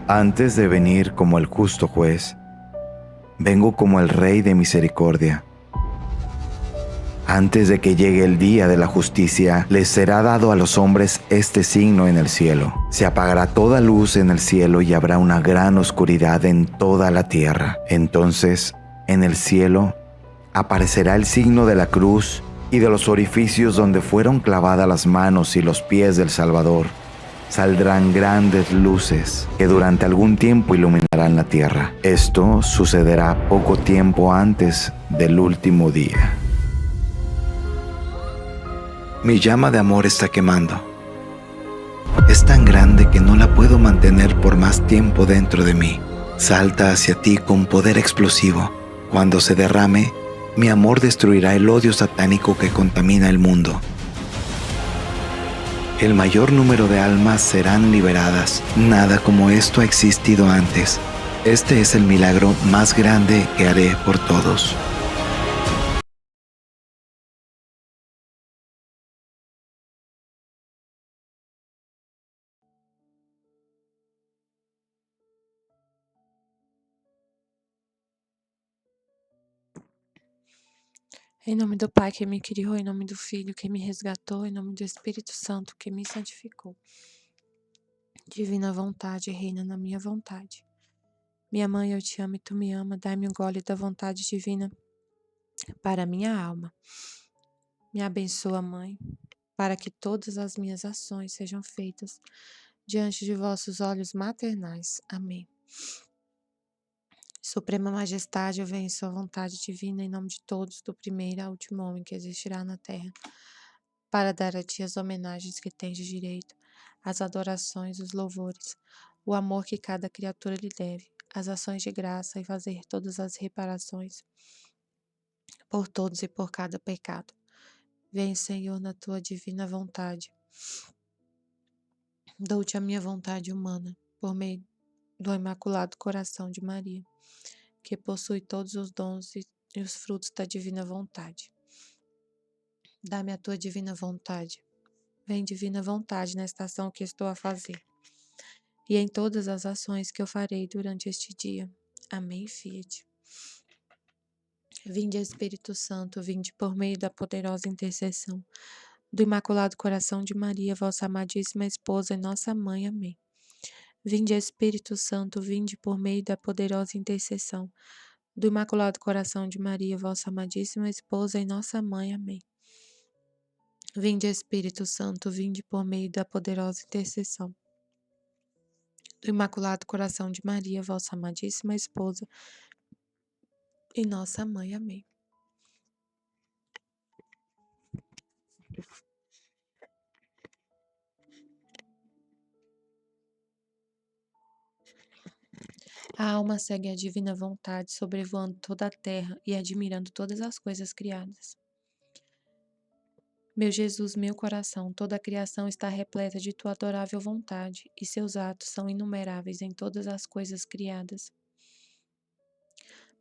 Antes de venir como el justo juez, vengo como el Rey de misericordia. Antes de que llegue el día de la justicia, les será dado a los hombres este signo en el cielo. Se apagará toda luz en el cielo y habrá una gran oscuridad en toda la tierra. Entonces, en el cielo, aparecerá el signo de la cruz y de los orificios donde fueron clavadas las manos y los pies del Salvador. Saldrán grandes luces que durante algún tiempo iluminarán la tierra. Esto sucederá poco tiempo antes del último día. Mi llama de amor está quemando. Es tan grande que no la puedo mantener por más tiempo dentro de mí. Salta hacia ti con poder explosivo. Cuando se derrame, mi amor destruirá el odio satánico que contamina el mundo. El mayor número de almas serán liberadas. Nada como esto ha existido antes. Este es el milagro más grande que haré por todos. Em nome do Pai que me criou, em nome do Filho que me resgatou, em nome do Espírito Santo que me santificou. Divina vontade, reina na minha vontade. Minha mãe, eu te amo e tu me ama, dai-me um gole da vontade divina para a minha alma. Me abençoa, Mãe, para que todas as minhas ações sejam feitas diante de vossos olhos maternais. Amém. Suprema Majestade, eu venho em sua vontade divina, em nome de todos, do primeiro ao último homem que existirá na terra, para dar a ti as homenagens que tens de direito, as adorações, os louvores, o amor que cada criatura lhe deve, as ações de graça e fazer todas as reparações por todos e por cada pecado. Vem, Senhor, na tua divina vontade. Dou-te a minha vontade humana, por meio do Imaculado Coração de Maria, que possui todos os dons e os frutos da divina vontade. Dá-me a tua divina vontade. Vem, divina vontade, nesta ação que estou a fazer, e em todas as ações que eu farei durante este dia. Amém, Fiat. Vinde, Espírito Santo, vinde por meio da poderosa intercessão do Imaculado Coração de Maria, vossa amadíssima esposa e nossa mãe. Amém. Vinde, Espírito Santo, vinde por meio da poderosa intercessão do Imaculado Coração de Maria, vossa amadíssima esposa e nossa mãe. Amém. Vinde, Espírito Santo, vinde por meio da poderosa intercessão do Imaculado Coração de Maria, vossa amadíssima esposa e nossa mãe. Amém. A alma segue a divina vontade, sobrevoando toda a terra e admirando todas as coisas criadas. Meu Jesus, meu coração, toda a criação está repleta de tua adorável vontade, e seus atos são inumeráveis em todas as coisas criadas.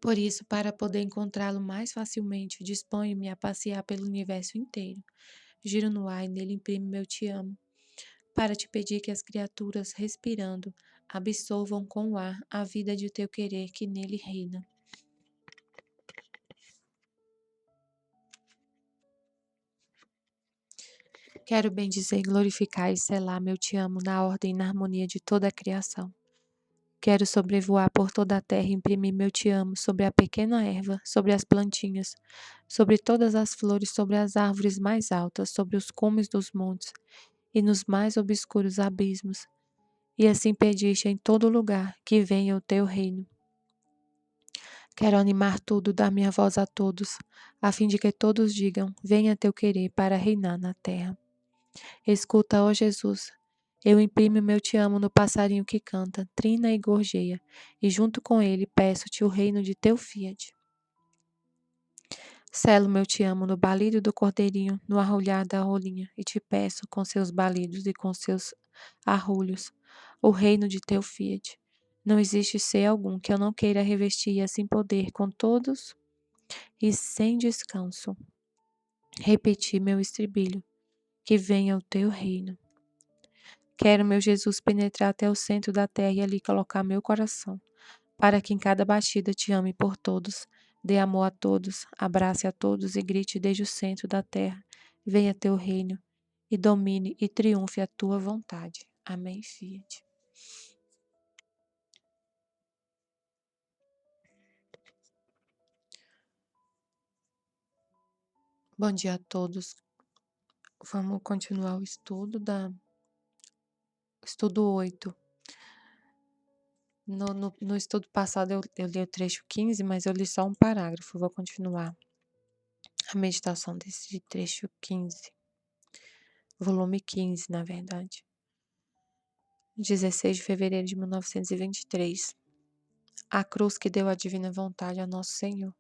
Por isso, para poder encontrá-lo mais facilmente, disponho-me a passear pelo universo inteiro. Giro no ar e nele imprimo meu te amo, para te pedir que as criaturas, respirando, absorvam com o ar a vida de teu querer que nele reina. Quero bendizer, glorificar e selar meu te amo na ordem e na harmonia de toda a criação. Quero sobrevoar por toda a terra e imprimir meu te amo sobre a pequena erva, sobre as plantinhas, sobre todas as flores, sobre as árvores mais altas, sobre os cumes dos montes e nos mais obscuros abismos. E assim pediste em todo lugar que venha o teu reino. Quero animar tudo, dar minha voz a todos, a fim de que todos digam: venha teu querer para reinar na terra. Escuta, ó Jesus, eu imprimo meu te amo no passarinho que canta, trina e gorjeia, e junto com ele peço-te o reino de teu fiat. Selo meu te amo no balido do cordeirinho, no arrulhar da rolinha, e te peço com seus balidos e com seus arrulhos, o reino de teu fiat. Não existe ser algum que eu não queira revestir e assim poder com todos e sem descanso repetir meu estribilho, que venha o teu reino. Quero, meu Jesus, penetrar até o centro da terra e ali colocar meu coração, para que em cada batida te ame por todos, dê amor a todos, abrace a todos e grite desde o centro da terra: venha teu reino, e domine e triunfe a tua vontade. Amém, Fiat. Bom dia a todos. Vamos continuar o estudo 8. No estudo passado eu li o trecho 15, mas eu li só um parágrafo. Vou continuar a meditação desse trecho 15. Volume 15, na verdade. 16 de fevereiro de 1923. A cruz que deu a divina vontade a nosso Senhor.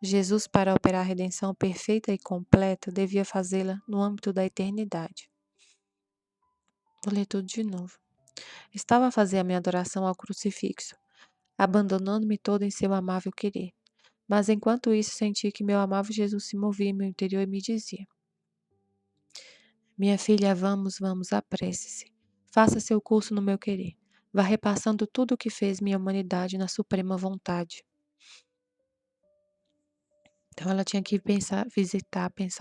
Jesus, para operar a redenção perfeita e completa, devia fazê-la no âmbito da eternidade. Vou ler tudo de novo. Estava a fazer a minha adoração ao crucifixo, abandonando-me todo em seu amável querer. Mas enquanto isso, senti que meu amável Jesus se movia em meu interior e me dizia: minha filha, vamos, apresse-se. Faça seu curso no meu querer. Vá repassando tudo o que fez minha humanidade na suprema vontade. Então ela tinha que pensar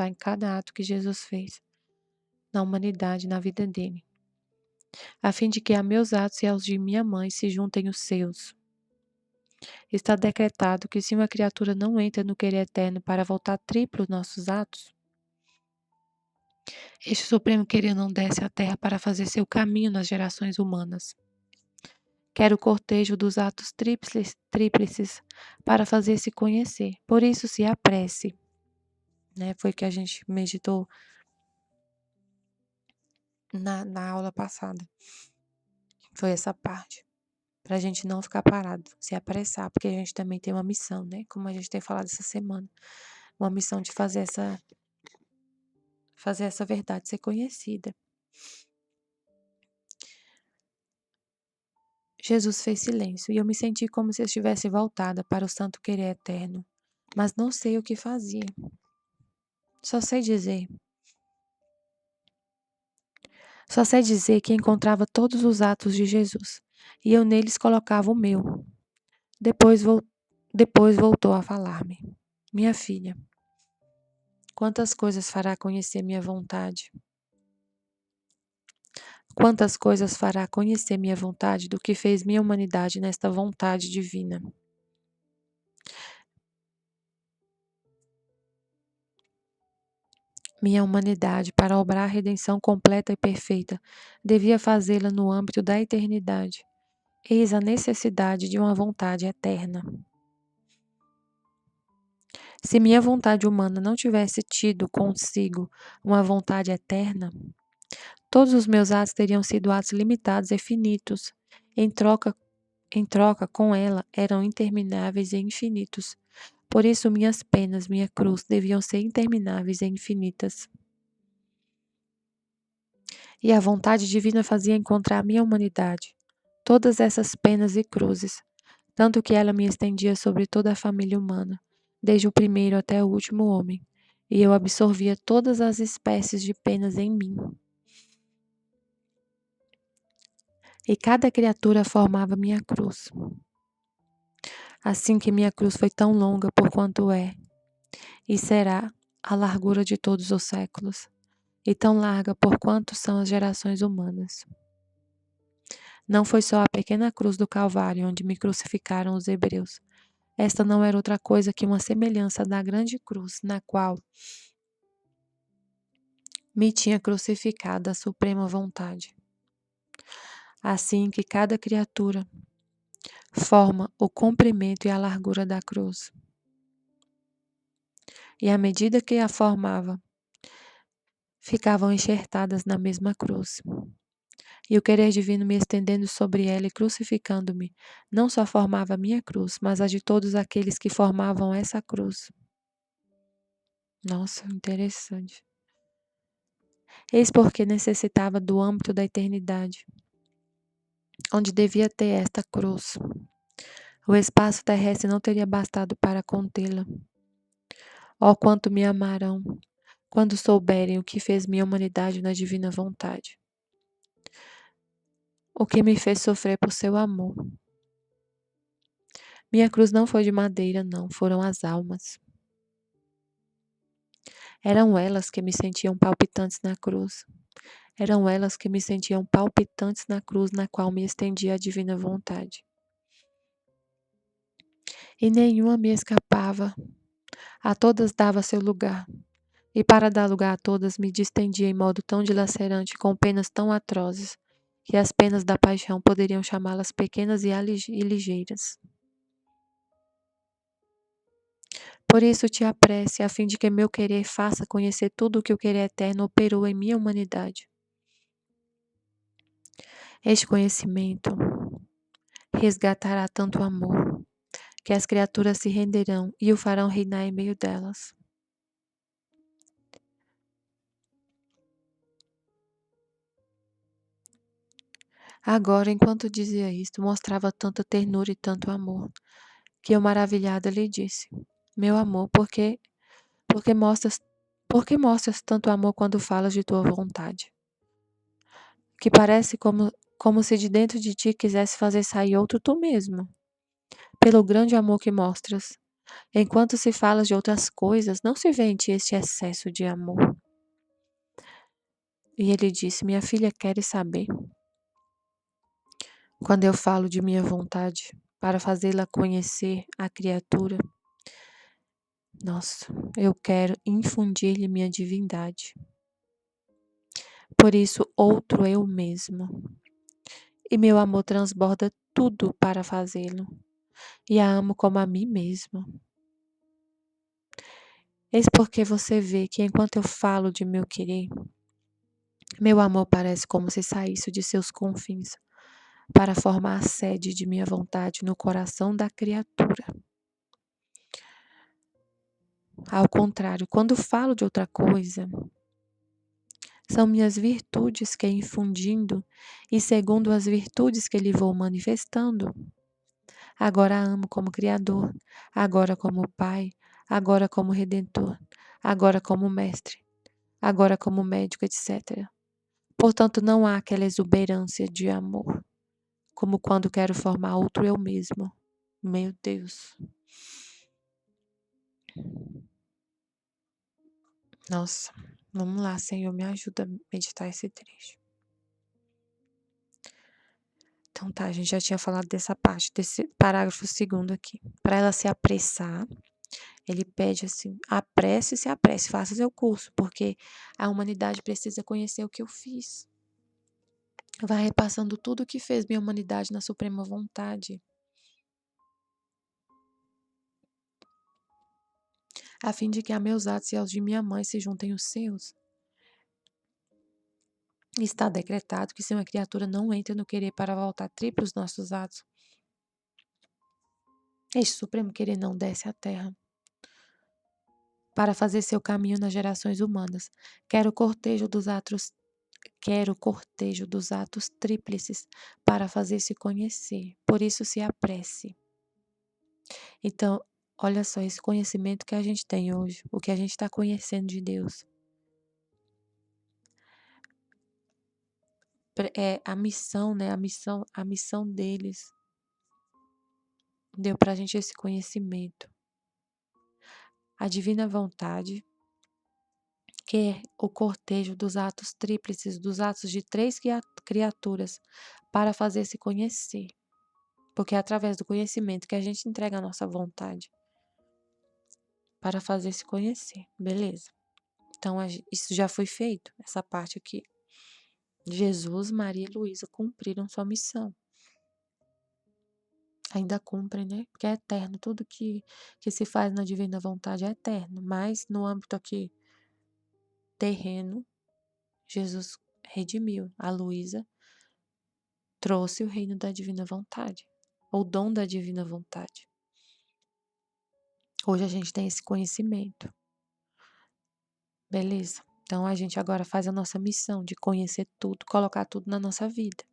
em cada ato que Jesus fez na humanidade, na vida dele, a fim de que a meus atos e aos de minha mãe se juntem os seus. Está decretado que se uma criatura não entra no querer eterno para voltar triplo nossos atos, este supremo querer não desce à terra para fazer seu caminho nas gerações humanas. Quero o cortejo dos atos tríplices para fazer-se conhecer. Por isso se apresse. Foi que a gente meditou na aula passada. Foi essa parte. Para a gente não ficar parado, se apressar, porque a gente também tem uma missão, como a gente tem falado essa semana. Uma missão de fazer essa verdade ser conhecida. Jesus fez silêncio e eu me senti como se estivesse voltada para o santo querer eterno, mas não sei o que fazia. Só sei dizer que encontrava todos os atos de Jesus e eu neles colocava o meu. Depois voltou a falar-me: minha filha, quantas coisas fará conhecer minha vontade? Quantas coisas fará conhecer minha vontade do que fez minha humanidade nesta vontade divina? Minha humanidade, para obrar a redenção completa e perfeita, devia fazê-la no âmbito da eternidade. Eis a necessidade de uma vontade eterna. Se minha vontade humana não tivesse tido consigo uma vontade eterna, todos os meus atos teriam sido atos limitados e finitos. Em troca com ela, eram intermináveis e infinitos. Por isso, minhas penas, minha cruz, deviam ser intermináveis e infinitas. E a vontade divina fazia encontrar minha humanidade todas essas penas e cruzes, tanto que ela me estendia sobre toda a família humana, desde o primeiro até o último homem, e eu absorvia todas as espécies de penas em mim. E cada criatura formava minha cruz. Assim que minha cruz foi tão longa por quanto é, e será a largura de todos os séculos, e tão larga por quanto são as gerações humanas. Não foi só a pequena cruz do Calvário onde me crucificaram os hebreus. Esta não era outra coisa que uma semelhança da grande cruz, na qual me tinha crucificado a suprema vontade. Assim que cada criatura forma o comprimento e a largura da cruz. E à medida que a formava, ficavam enxertadas na mesma cruz. E o querer divino me estendendo sobre ela e crucificando-me, não só formava a minha cruz, mas a de todos aqueles que formavam essa cruz. Nossa, interessante. Eis porque necessitava do âmbito da eternidade, onde devia ter esta cruz. O espaço terrestre não teria bastado para contê-la. Oh, quanto me amarão, quando souberem o que fez minha humanidade na divina vontade. o que me fez sofrer por seu amor. Minha cruz não foi de madeira, não, foram as almas. Eram elas que me sentiam palpitantes na cruz. Eram elas que me sentiam palpitantes na cruz na qual me estendia a divina vontade. E nenhuma me escapava. A todas dava seu lugar. E para dar lugar a todas, me distendia em modo tão dilacerante, com penas tão atrozes, que as penas da paixão poderiam chamá-las pequenas e ligeiras. Por isso te apresse, a fim de que meu querer faça conhecer tudo o que o querer eterno operou em minha humanidade. Este conhecimento resgatará tanto amor, que as criaturas se renderão e o farão reinar em meio delas. Agora, enquanto dizia isto, mostrava tanta ternura e tanto amor, que eu maravilhada lhe disse: Meu amor, por que mostras tanto amor quando falas de tua vontade? Que parece como se de dentro de ti quisesse fazer sair outro tu mesmo. Pelo grande amor que mostras, enquanto se falas de outras coisas, não se vê em ti este excesso de amor. E ele disse: Minha filha, queres saber? Quando eu falo de minha vontade, para fazê-la conhecer a criatura, nossa, eu quero infundir-lhe minha divindade. Por isso, outro eu mesmo. E meu amor transborda tudo para fazê-lo. E a amo como a mim mesmo. Eis porque você vê que enquanto eu falo de meu querer, meu amor parece como se saísse de seus confins para formar a sede de minha vontade no coração da criatura. Ao contrário, quando falo de outra coisa, são minhas virtudes que infundindo e segundo as virtudes que lhe vou manifestando. Agora a amo como Criador, agora como Pai, agora como Redentor, agora como Mestre, agora como médico, etc. Portanto, não há aquela exuberância de amor, como quando quero formar outro eu mesmo. Meu Deus. Nossa, vamos lá, Senhor, me ajuda a meditar esse trecho. Então tá, a gente já tinha falado dessa parte, desse parágrafo segundo aqui. Para ela se apressar, ele pede assim, apresse, faça seu curso, porque a humanidade precisa conhecer o que eu fiz. Vai repassando tudo o que fez minha humanidade na suprema vontade, a fim de que a meus atos e aos de minha mãe se juntem os seus. Está decretado que se uma criatura não entra no querer para voltar triplos nossos atos, este supremo querer não desce à terra para fazer seu caminho nas gerações humanas. Quero o cortejo dos atos tríplices para fazer-se conhecer. Por isso se apresse. Então, olha só, esse conhecimento que a gente tem hoje, o que a gente está conhecendo de Deus, é a missão, né? A missão deles deu para a gente esse conhecimento. A divina vontade, que é o cortejo dos atos tríplices, dos atos de três criaturas, para fazer-se conhecer. Porque é através do conhecimento que a gente entrega a nossa vontade para fazer-se conhecer. Beleza. Então, isso já foi feito, essa parte aqui. Jesus, Maria e Luísa cumpriram sua missão. Ainda cumprem, né? Porque é eterno. Tudo que se faz na divina vontade é eterno. Mas no âmbito aqui terreno, Jesus redimiu. A Luísa trouxe o reino da divina vontade. O dom da divina vontade. Hoje a gente tem esse conhecimento. Beleza? Então a gente agora faz a nossa missão de conhecer tudo, colocar tudo na nossa vida.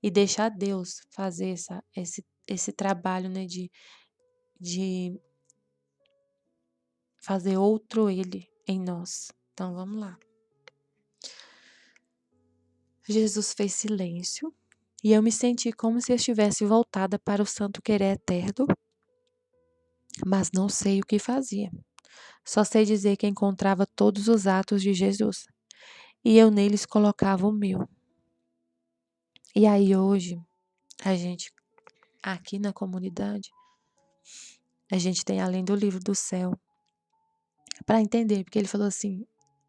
E deixar Deus fazer esse trabalho, né, de fazer outro Ele em nós. Então vamos lá. Jesus fez silêncio E eu me senti como se estivesse voltada para o santo querer eterno, mas não sei o que fazia. Só sei dizer que encontrava todos os atos de Jesus, e eu neles colocava o meu. E aí hoje, a gente, aqui na comunidade, a gente tem além do livro do céu, para entender, porque ele falou assim,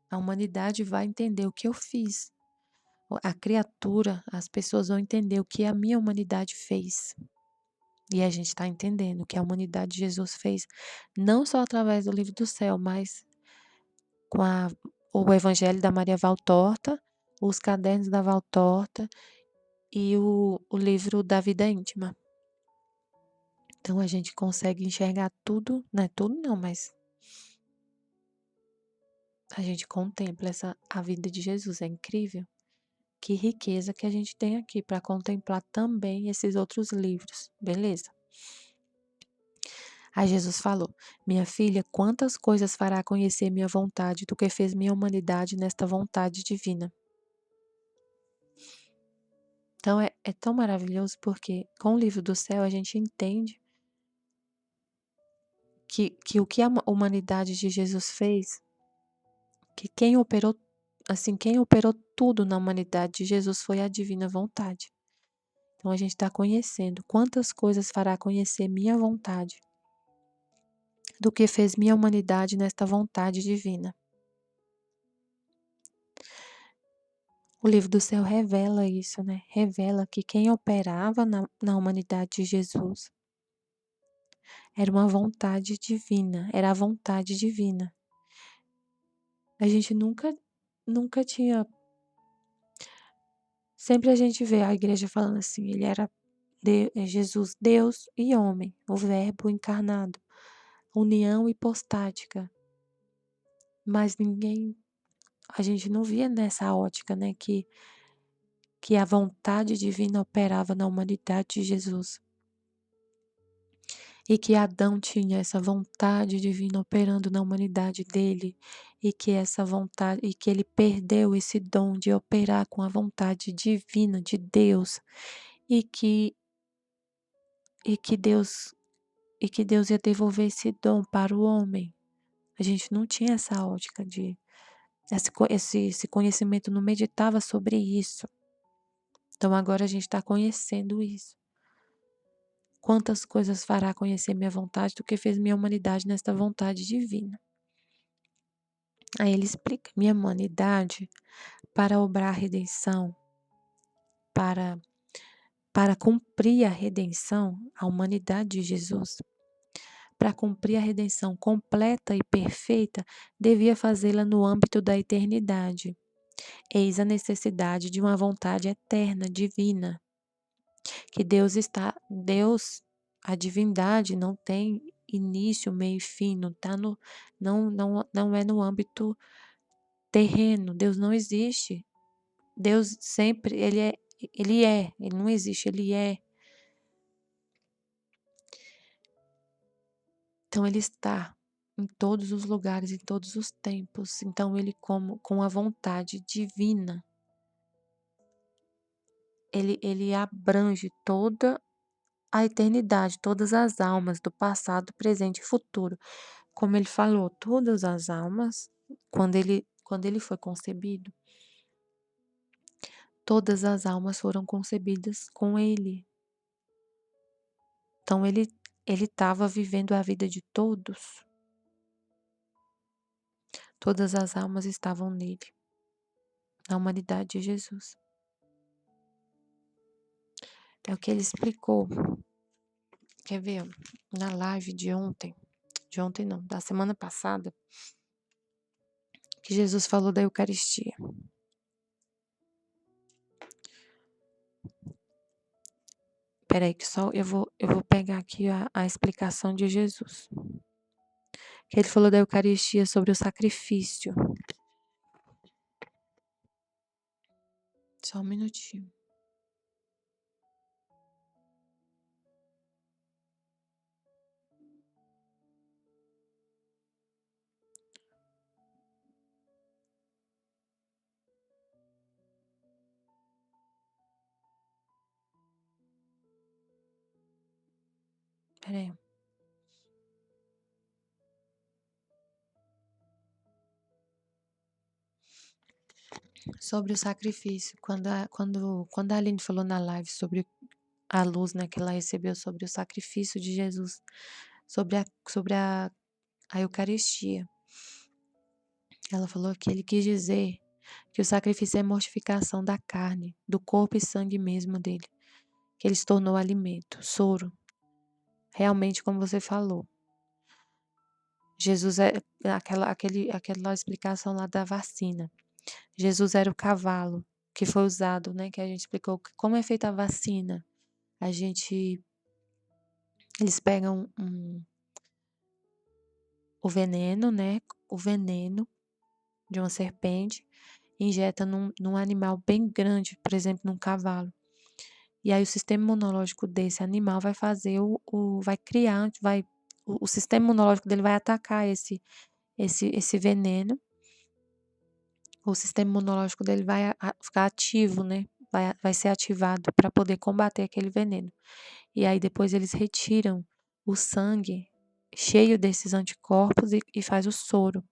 a humanidade vai entender o que eu fiz. A criatura, as pessoas vão entender o que a minha humanidade fez. E a gente está entendendo o que a humanidade de Jesus fez, não só através do livro do céu, mas com o Evangelho da Maria Valtorta, os cadernos da Valtorta e o livro da vida íntima. Então a gente consegue enxergar tudo, não é tudo não, mas a gente contempla a vida de Jesus, é incrível. Que riqueza que a gente tem aqui para contemplar também esses outros livros, beleza? Aí Jesus falou: Minha filha, quantas coisas fará conhecer minha vontade do que fez minha humanidade nesta vontade divina? Então é tão maravilhoso porque com o livro do céu a gente entende que o que a humanidade de Jesus fez, que quem operou tudo na humanidade de Jesus foi a divina vontade. Então a gente está conhecendo quantas coisas fará conhecer minha vontade do que fez minha humanidade nesta vontade divina. O livro do céu revela isso, né? Revela que quem operava na humanidade de Jesus era uma vontade divina, era a vontade divina. A gente nunca tinha. Sempre a gente vê a igreja falando assim, ele era Jesus, Deus e homem, o Verbo encarnado, união hipostática. Mas a gente não via nessa ótica, né, que a vontade divina operava na humanidade de Jesus. E que Adão tinha essa vontade divina operando na humanidade dele, e que essa vontade, e que ele perdeu esse dom de operar com a vontade divina de Deus, e que e que Deus e que Deus ia devolver esse dom para o homem. A gente não tinha essa ótica de esse conhecimento, não meditava sobre isso. Então agora a gente está conhecendo isso. Quantas coisas fará conhecer minha vontade do que fez minha humanidade nesta vontade divina. Aí ele explica, minha humanidade para obrar a redenção, para cumprir a redenção, a humanidade de Jesus, para cumprir a redenção completa e perfeita, devia fazê-la no âmbito da eternidade. Eis a necessidade de uma vontade eterna, divina, que Deus, a divindade não tem início, meio e fim, não é no âmbito terreno, Deus não existe. Deus sempre, ele não existe, ele é. Então ele está em todos os lugares, em todos os tempos. Então ele com a vontade divina, ele abrange toda a eternidade, todas as almas do passado, presente e futuro. Como ele falou, todas as almas, quando ele foi concebido, todas as almas foram concebidas com ele. Então ele estava vivendo a vida de todos. Todas as almas estavam nele, na humanidade de Jesus. É o que ele explicou. Quer ver? Na live de ontem não, da semana passada, que Jesus falou da Eucaristia. Peraí que só eu vou pegar aqui a explicação de Jesus. Que ele falou da Eucaristia sobre o sacrifício. Só um minutinho. Peraí. Sobre o sacrifício. Quando a Aline falou na live sobre a luz, né, que ela recebeu sobre o sacrifício de Jesus, sobre a Eucaristia. Ela falou que ele quis dizer que o sacrifício é a mortificação da carne, do corpo e sangue mesmo dele, que ele se tornou alimento, soro. Realmente, como você falou, Jesus é aquela explicação lá da vacina. Jesus era o cavalo que foi usado, né? Que a gente explicou como é feita a vacina. Eles pegam o veneno, né? O veneno de uma serpente, injeta num animal bem grande, por exemplo, num cavalo. E aí o sistema imunológico desse animal vai fazer vai criar, o sistema imunológico dele vai atacar esse veneno. O sistema imunológico dele vai ficar ativo, né? Vai ser ativado para poder combater aquele veneno. E aí depois eles retiram o sangue cheio desses anticorpos e faz o soro,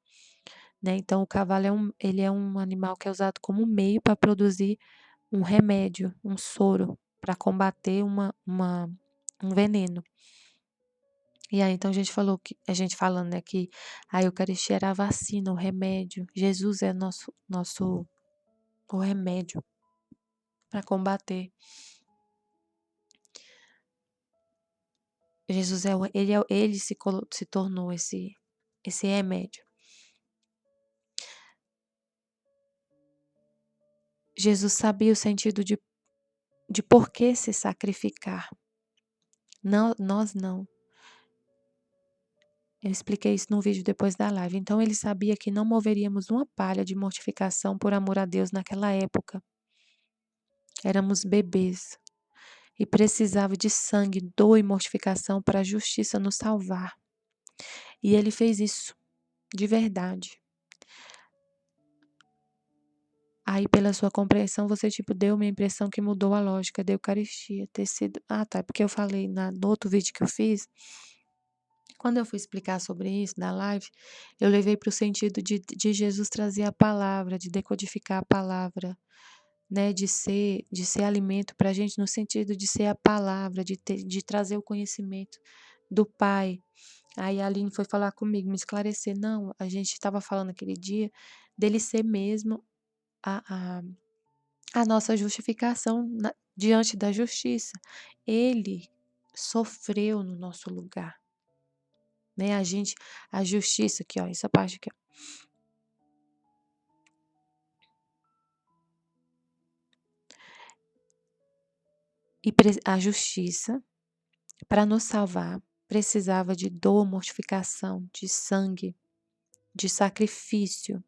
né? Então o cavalo ele é um animal que é usado como meio para produzir um remédio, um soro, para combater um veneno. E aí então a gente falando, né, que a Eucaristia era a vacina, o remédio. Jesus é o remédio para combater. Jesus ele se tornou esse remédio. Jesus sabia o sentido de por que se sacrificar. Não, nós não. Eu expliquei isso no vídeo depois da live. Então ele sabia que não moveríamos uma palha de mortificação por amor a Deus naquela época. Éramos bebês e precisava de sangue, dor e mortificação para a justiça nos salvar. E ele fez isso, de verdade. Aí, pela sua compreensão, você, deu uma impressão que mudou a lógica da Eucaristia ter sido... Ah, tá, porque eu falei no outro vídeo que eu fiz, quando eu fui explicar sobre isso na live, eu levei para o sentido de Jesus trazer a palavra, de decodificar a palavra, né, de ser alimento para a gente, no sentido de ser a palavra, de trazer o conhecimento do Pai. Aí a Aline foi falar comigo, me esclarecer. Não, a gente estava falando aquele dia dele ser mesmo a nossa justificação diante da justiça. Ele sofreu no nosso lugar, né? A justiça aqui, ó, essa parte aqui, ó. E a justiça, para nos salvar, precisava de dor, mortificação, de sangue, de sacrifício.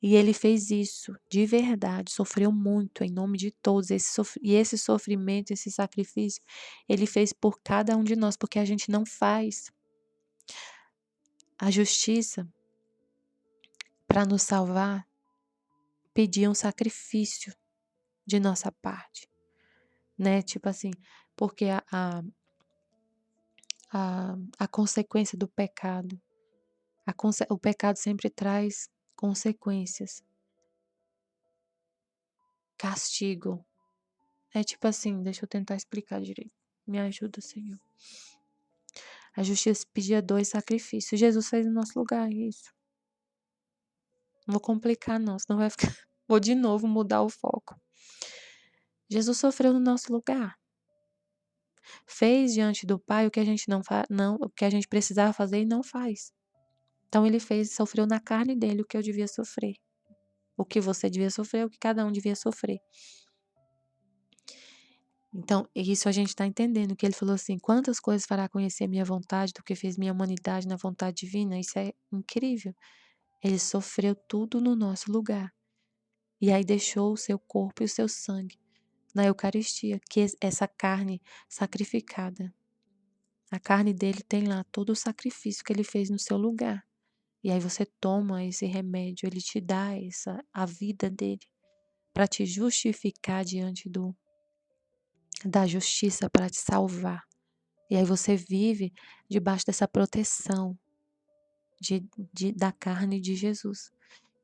E ele fez isso de verdade, sofreu muito em nome de todos. E esse sofrimento, esse sacrifício, ele fez por cada um de nós, porque a gente não faz. A justiça, para nos salvar, pedia um sacrifício de nossa parte, né? Tipo assim, porque a consequência do pecado, o pecado sempre traz consequências, castigo. É tipo assim, deixa eu tentar explicar direito. Me ajuda, Senhor. A justiça pedia dor e sacrifício. Jesus fez no nosso lugar isso. Não vou complicar não, senão vai ficar... Vou de novo mudar o foco. Jesus sofreu no nosso lugar. Fez diante do Pai o que a gente o que a gente precisava fazer e não faz. Então ele sofreu na carne dele o que eu devia sofrer. O que você devia sofrer, o que cada um devia sofrer. Então, isso a gente está entendendo, que ele falou assim, quantas coisas fará conhecer a minha vontade do que fez minha humanidade na vontade divina? Isso é incrível. Ele sofreu tudo no nosso lugar. E aí deixou o seu corpo e o seu sangue na Eucaristia, que é essa carne sacrificada. A carne dele tem lá todo o sacrifício que ele fez no seu lugar. E aí você toma esse remédio, ele te dá a vida dele para te justificar diante da justiça, para te salvar. E aí você vive debaixo dessa proteção da carne de Jesus,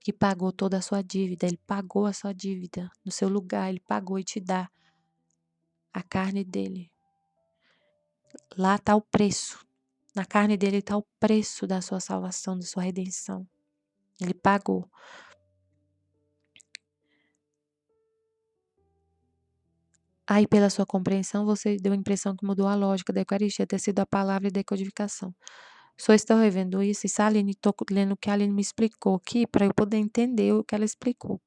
que pagou toda a sua dívida. Ele pagou a sua dívida no seu lugar, ele pagou e te dá a carne dele. Lá está o preço. Na carne dele está o preço da sua salvação, da sua redenção. Ele pagou. Aí, pela sua compreensão, você deu a impressão que mudou a lógica da Eucaristia, ter sido a palavra e decodificação. Só estou revendo isso e Saline, estou lendo o que a Aline me explicou aqui para eu poder entender o que ela explicou.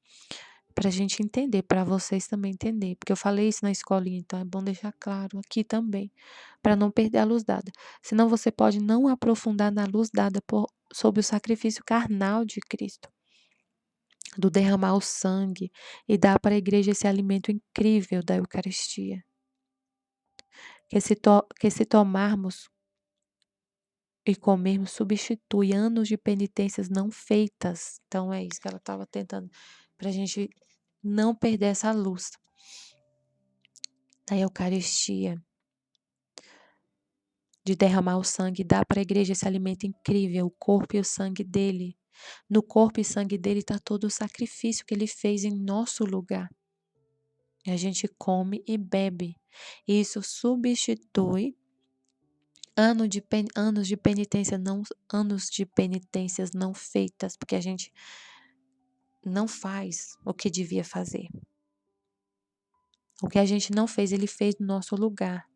Para a gente entender, para vocês também entenderem. Porque eu falei isso na escolinha, então é bom deixar claro aqui também, para não perder a luz dada. Senão você pode não aprofundar na luz dada sobre o sacrifício carnal de Cristo, do derramar o sangue e dar para a igreja esse alimento incrível da Eucaristia. Que se tomarmos e comermos substitui anos de penitências não feitas. Então é isso que ela estava tentando, para a gente não perder essa luz da Eucaristia, de derramar o sangue, dar para a igreja esse alimento incrível, o corpo e o sangue dele. No corpo e sangue dele está todo o sacrifício que ele fez em nosso lugar. E a gente come e bebe. E isso substitui anos de penitência anos de penitências não feitas, porque a gente não faz o que devia fazer. O que a gente não fez, ele fez no nosso lugar.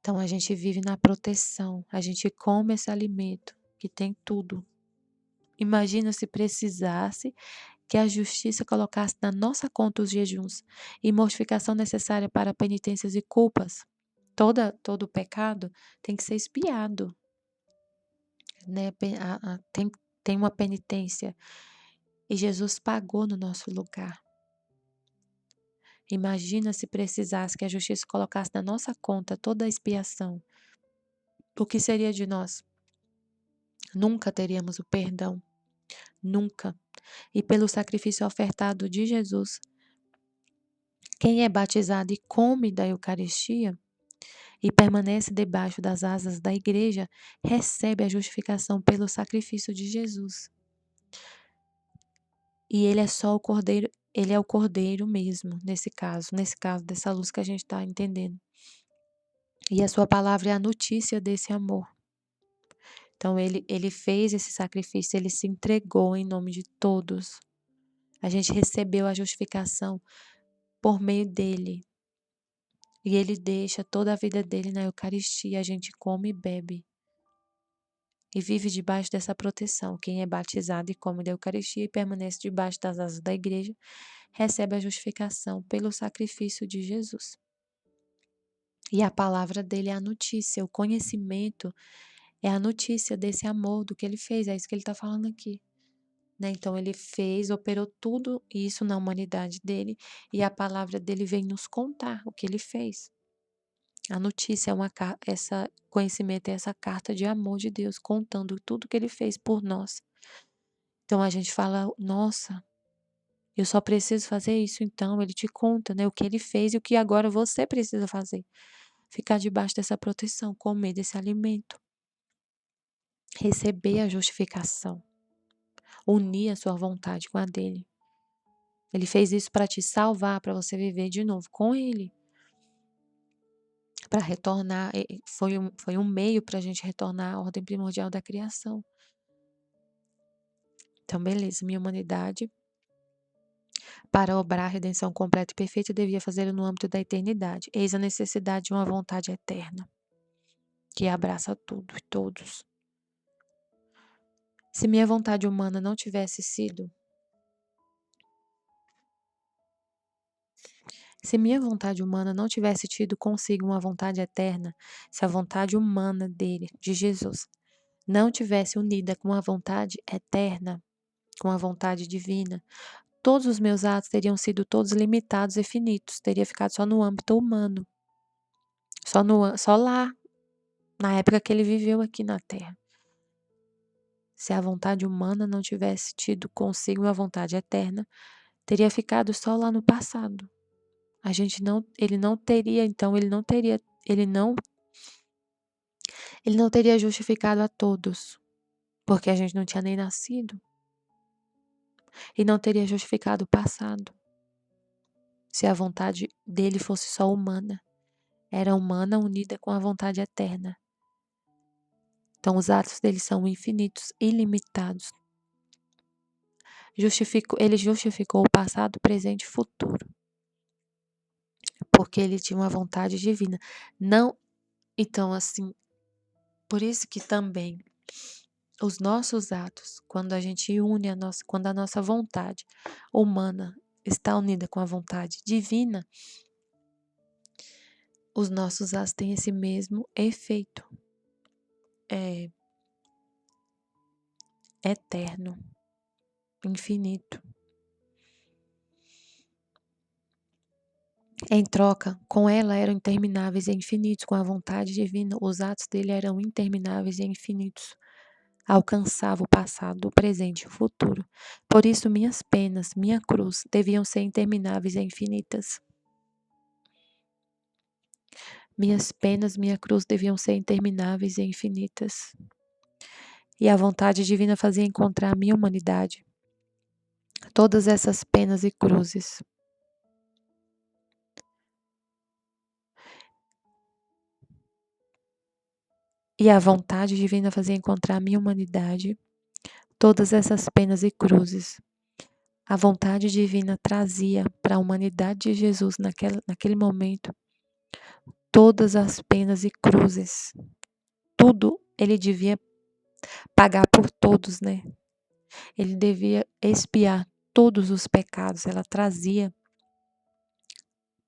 Então a gente vive na proteção, a gente come esse alimento que tem tudo. Imagina se precisasse que a justiça colocasse na nossa conta os jejuns e mortificação necessária para penitências e culpas. Todo pecado tem que ser expiado, né? Tem uma penitência e Jesus pagou no nosso lugar. Imagina se precisasse que a justiça colocasse na nossa conta toda a expiação. O que seria de nós? Nunca teríamos o perdão. Nunca. E pelo sacrifício ofertado de Jesus, quem é batizado e come da Eucaristia e permanece debaixo das asas da igreja, recebe a justificação pelo sacrifício de Jesus. E ele é só o Cordeiro, ele é o Cordeiro mesmo, nesse caso dessa luz que a gente está entendendo. E a sua palavra é a notícia desse amor. Então ele fez esse sacrifício, ele se entregou em nome de todos. A gente recebeu a justificação por meio dele. E ele deixa toda a vida dele na Eucaristia, a gente come e bebe. E vive debaixo dessa proteção. Quem é batizado e come da Eucaristia e permanece debaixo das asas da igreja, recebe a justificação pelo sacrifício de Jesus. E a palavra dele é a notícia, o conhecimento é a notícia desse amor, do que ele fez, é isso que ele está falando aqui. Né? Então ele fez, operou tudo isso na humanidade dele e a palavra dele vem nos contar o que ele fez. A notícia é esse conhecimento, é essa carta de amor de Deus, contando tudo que ele fez por nós. Então a gente fala, nossa, eu só preciso fazer isso, então ele te conta, né, o que ele fez e o que agora você precisa fazer. Ficar debaixo dessa proteção, comer desse alimento, receber a justificação, unir a sua vontade com a dele. Ele fez isso para te salvar, para você viver de novo com ele. Para retornar, foi um meio para a gente retornar à ordem primordial da criação. Então, beleza, minha humanidade, para obrar a redenção completa e perfeita, devia fazê-lo no âmbito da eternidade. Eis a necessidade de uma vontade eterna, que abraça tudo e todos. Se minha vontade humana não tivesse sido Se minha vontade humana não tivesse tido consigo uma vontade eterna, se a vontade humana dele, de Jesus, não tivesse unida com a vontade eterna, com a vontade divina, todos os meus atos teriam sido todos limitados e finitos, teria ficado só no âmbito humano, só lá, na época que ele viveu aqui na Terra. Se a vontade humana não tivesse tido consigo uma vontade eterna, teria ficado só lá no passado. Ele não teria ele não teria justificado a todos, porque a gente não tinha nem nascido, e não teria justificado o passado, se a vontade dele fosse só humana. Era humana unida com a vontade eterna. Então os atos dele são infinitos, ilimitados. Ele justificou o passado, presente e futuro, porque ele tinha uma vontade divina. Não, então assim, por isso que também os nossos atos, quando a gente une quando a nossa vontade humana está unida com a vontade divina, os nossos atos têm esse mesmo efeito eterno, infinito. Em troca, com ela eram intermináveis e infinitos, com a vontade divina, os atos dele eram intermináveis e infinitos. Alcançava o passado, o presente e o futuro. Por isso, minhas penas, minha cruz, deviam ser intermináveis e infinitas. Minhas penas, minha cruz deviam ser intermináveis e infinitas. E a vontade divina fazia encontrar a minha humanidade todas essas penas e cruzes. E a vontade divina fazia encontrar a minha humanidade todas essas penas e cruzes. A vontade divina trazia para a humanidade de Jesus naquele momento todas as penas e cruzes. Tudo ele devia pagar por todos, né? Ele devia expiar todos os pecados. Ela trazia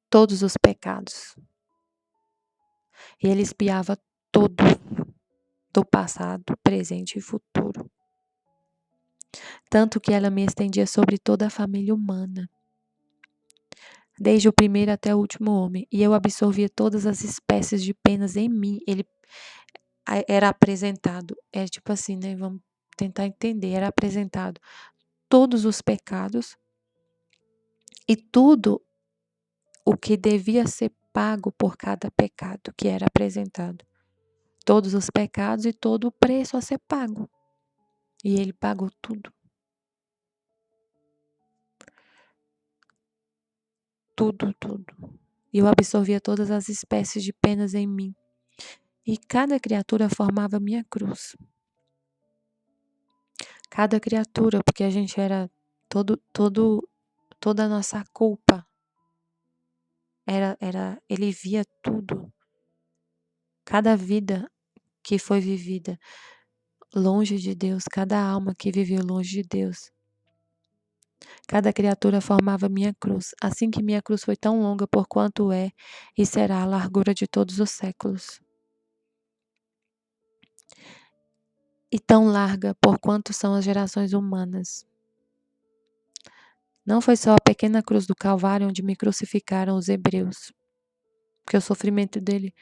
todos os pecados. E ele expiava todo do passado, presente e futuro. Tanto que ela me estendia sobre toda a família humana, desde o primeiro até o último homem, e eu absorvia todas as espécies de penas em mim. Ele era apresentado, tipo assim, né? Vamos tentar entender. Era apresentado todos os pecados e tudo o que devia ser pago por cada pecado que era apresentado. Todos os pecados e todo o preço a ser pago. E ele pagou tudo. Tudo, tudo. E eu absorvia todas as espécies de penas em mim. E cada criatura formava minha cruz. Cada criatura, porque a gente era toda a nossa culpa. Ele via tudo. Cada vida que foi vivida longe de Deus, cada alma que viveu longe de Deus. Cada criatura formava minha cruz, assim que minha cruz foi tão longa por quanto é e será a largura de todos os séculos. E tão larga por quanto são as gerações humanas. Não foi só a pequena cruz do Calvário onde me crucificaram os hebreus, porque o sofrimento dele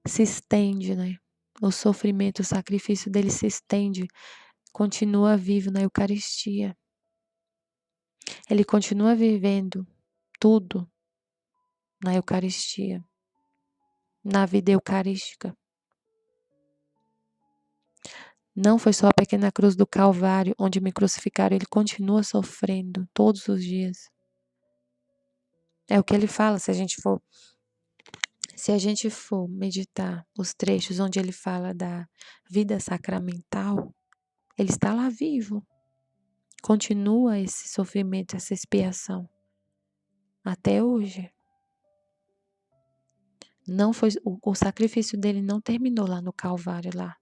se estende, né? O sofrimento, o sacrifício dele se estende, continua vivo na Eucaristia. Ele continua vivendo tudo na Eucaristia, na vida eucarística. Não foi só a pequena cruz do Calvário onde me crucificaram, ele continua sofrendo todos os dias. É o que ele fala, se a gente for meditar os trechos onde ele fala da vida sacramental, ele está lá vivo. Continua esse sofrimento, essa expiação. Até hoje. Não foi, o sacrifício dele não terminou lá no Calvário, lá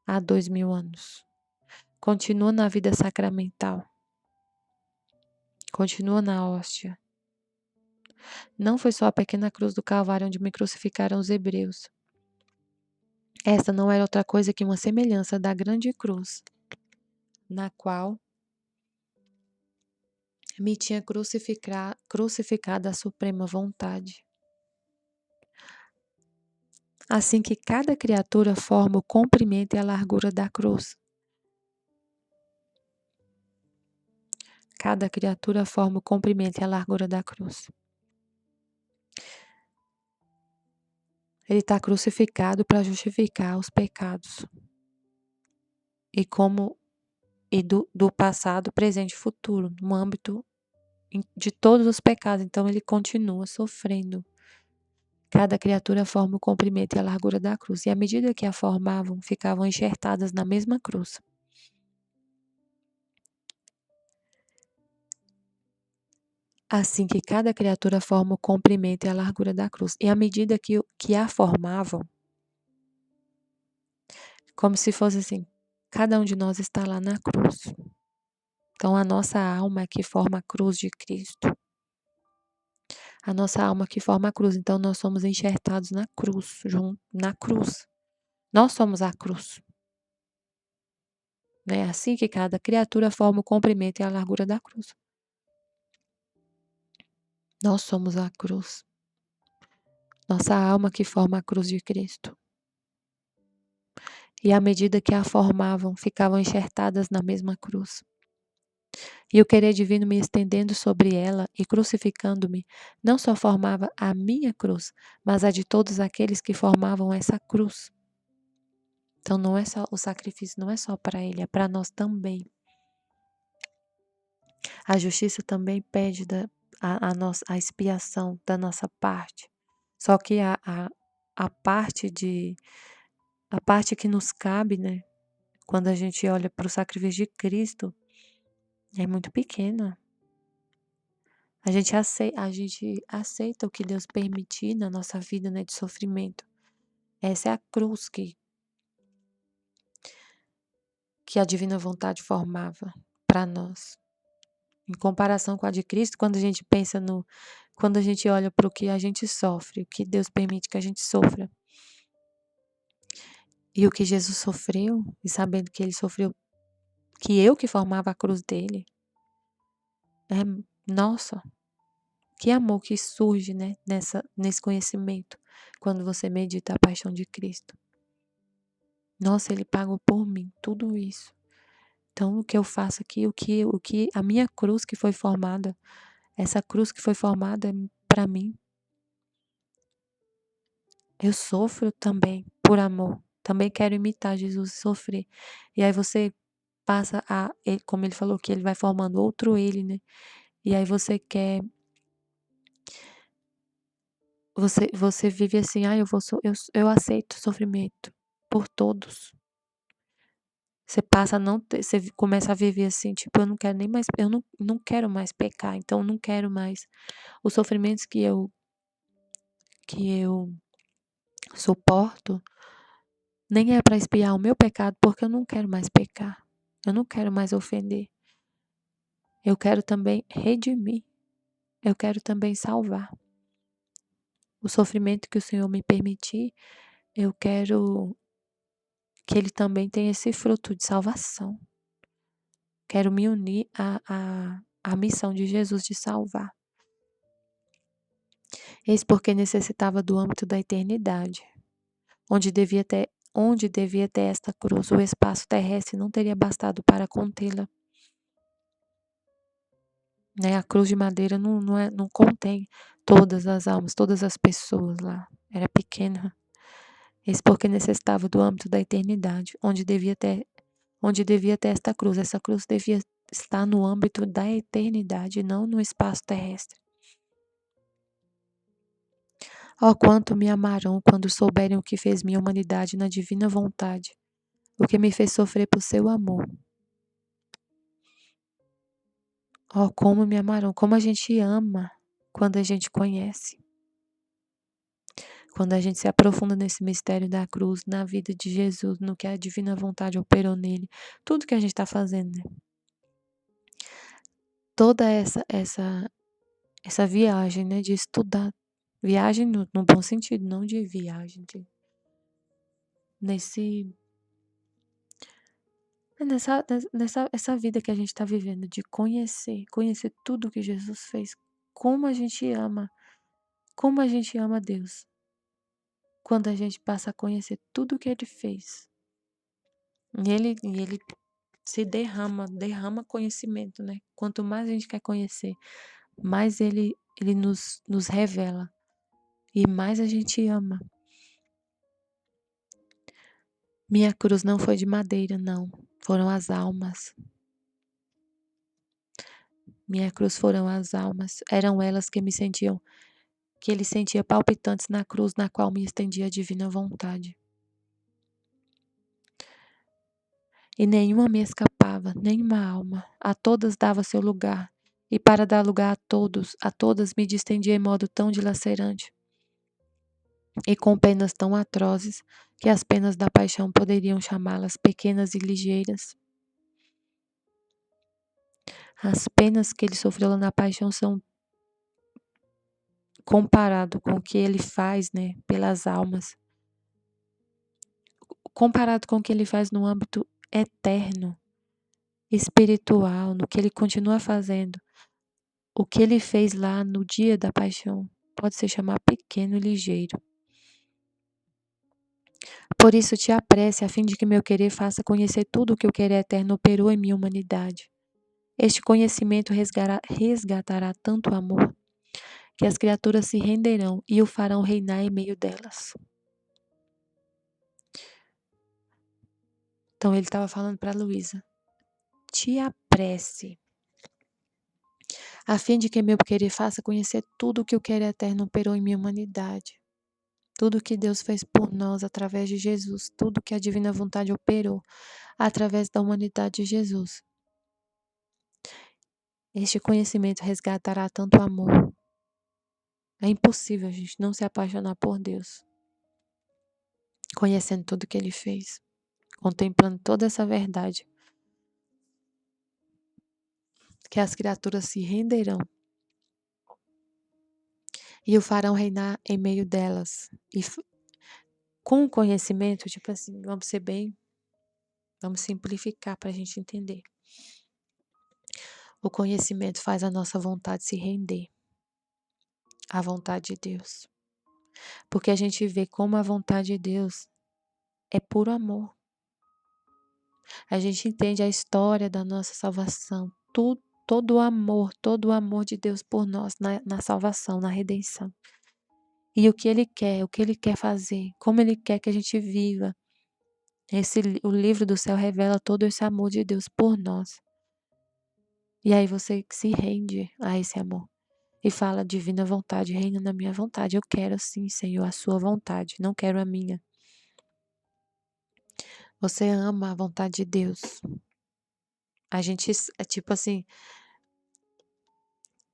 há 2000 anos. Continua na vida sacramental. Continua na hóstia. Não foi só a pequena cruz do Calvário onde me crucificaram os hebreus. Esta não era outra coisa que uma semelhança da grande cruz, na qual me tinha crucificado a suprema vontade. Assim que cada criatura forma o comprimento e a largura da cruz. Cada criatura forma o comprimento e a largura da cruz. Ele está crucificado para justificar os pecados. Do passado, presente e futuro, no âmbito de todos os pecados. Então ele continua sofrendo. Cada criatura forma o comprimento e a largura da cruz, e à medida que a formavam, ficavam enxertadas na mesma cruz. Assim que cada criatura forma o comprimento e a largura da cruz, e à medida que a formavam, como se fosse assim, cada um de nós está lá na cruz. Então a nossa alma é que forma a cruz de Cristo. A nossa alma que forma a cruz. Então nós somos enxertados na cruz, na cruz. Nós somos a cruz. É assim que cada criatura forma o comprimento e a largura da cruz. Nós somos a cruz. Nossa alma que forma a cruz de Cristo. E à medida que a formavam, ficavam enxertadas na mesma cruz. E o querer divino me estendendo sobre ela e crucificando-me, não só formava a minha cruz, mas a de todos aqueles que formavam essa cruz. Então não é só o sacrifício, não é só para ele, é para nós também. A justiça também pede a expiação da nossa parte. Só que a parte que nos cabe, né? Quando a gente olha para o sacrifício de Cristo, é muito pequena. A gente aceita o que Deus permitir na nossa vida, né, de sofrimento. Essa é a cruz que a divina vontade formava para nós. Em comparação com a de Cristo, quando a gente olha para o que a gente sofre, o que Deus permite que a gente sofra, e o que Jesus sofreu, e sabendo que ele sofreu, que eu que formava a cruz dele, nossa, que amor que surge, né, nesse conhecimento, quando você medita a paixão de Cristo. Nossa, ele pagou por mim tudo isso. Então, o que eu faço aqui, a minha cruz que foi formada, essa cruz que foi formada para mim, eu sofro também por amor. Também quero imitar Jesus e sofrer. E aí você passa como ele falou que ele vai formando outro ele, né? E aí você vive assim, eu aceito sofrimento por todos. Você passa a não ter, você começa a viver assim, tipo, eu não quero nem mais, eu não quero mais pecar, então eu não quero mais os sofrimentos que eu suporto, nem é para expiar o meu pecado, porque eu não quero mais pecar. Eu não quero mais ofender. Eu quero também redimir. Eu quero também salvar. O sofrimento que o Senhor me permitir, eu quero que ele também tenha esse fruto de salvação. Quero me unir à missão de Jesus de salvar. Eis porque necessitava do âmbito da eternidade, onde devia ter esta cruz. O espaço terrestre não teria bastado para contê-la. Né? A cruz de madeira não contém todas as almas, todas as pessoas lá. Era pequena. Eis porque necessitava do âmbito da eternidade, onde devia ter esta cruz. Essa cruz devia estar no âmbito da eternidade, não no espaço terrestre. Ó, quanto me amarão quando souberem o que fez minha humanidade na divina vontade, o que me fez sofrer por seu amor. Ó, como me amarão, como a gente ama quando a gente conhece. Quando a gente se aprofunda nesse mistério da cruz, na vida de Jesus, no que a divina vontade operou nele, tudo que a gente está fazendo, né? Toda essa viagem, né, de estudar, viagem no bom sentido, não de viagem, essa vida que a gente está vivendo, de conhecer tudo que Jesus fez, como a gente ama Deus, quando a gente passa a conhecer tudo que Ele fez. E Ele se derrama conhecimento, né? Quanto mais a gente quer conhecer, mais Ele nos revela e mais a gente ama. Minha cruz não foi de madeira, não. Foram as almas. Minha cruz foram as almas. Eram elas que ele sentia palpitantes na cruz na qual me estendia a divina vontade. E nenhuma me escapava, nenhuma alma. A todas dava seu lugar. E para dar lugar a todas me distendia em modo tão dilacerante e com penas tão atrozes que as penas da paixão poderiam chamá-las pequenas e ligeiras. As penas que ele sofreu lá na paixão são comparado com o que ele faz, né, pelas almas, comparado com o que ele faz no âmbito eterno, espiritual, no que ele continua fazendo. O que ele fez lá no dia da paixão pode se chamar pequeno e ligeiro. Por isso te apresse, a fim de que meu querer faça conhecer tudo o que o querer eterno operou em minha humanidade. Este conhecimento resgatará tanto amor, que as criaturas se renderão e o farão reinar em meio delas. Então ele estava falando para Luísa, te apresse, a fim de que meu querer faça conhecer tudo o que o querer eterno operou em minha humanidade. Tudo que Deus fez por nós através de Jesus, tudo que a divina vontade operou através da humanidade de Jesus. Este conhecimento resgatará tanto amor. É impossível a gente não se apaixonar por Deus, conhecendo tudo que Ele fez, contemplando toda essa verdade, que as criaturas se renderão e o farão reinar em meio delas. E com o conhecimento, tipo assim, vamos simplificar para a gente entender. O conhecimento faz a nossa vontade se render à vontade de Deus. Porque a gente vê como a vontade de Deus é puro amor. A gente entende a história da nossa salvação, todo o amor de Deus por nós na salvação, na redenção. E o que Ele quer fazer, como Ele quer que a gente viva. O livro do céu revela todo esse amor de Deus por nós. E aí você se rende a esse amor e fala, divina vontade, reina na minha vontade. Eu quero sim, Senhor, a sua vontade, não quero a minha. Você ama a vontade de Deus. A gente, é tipo assim,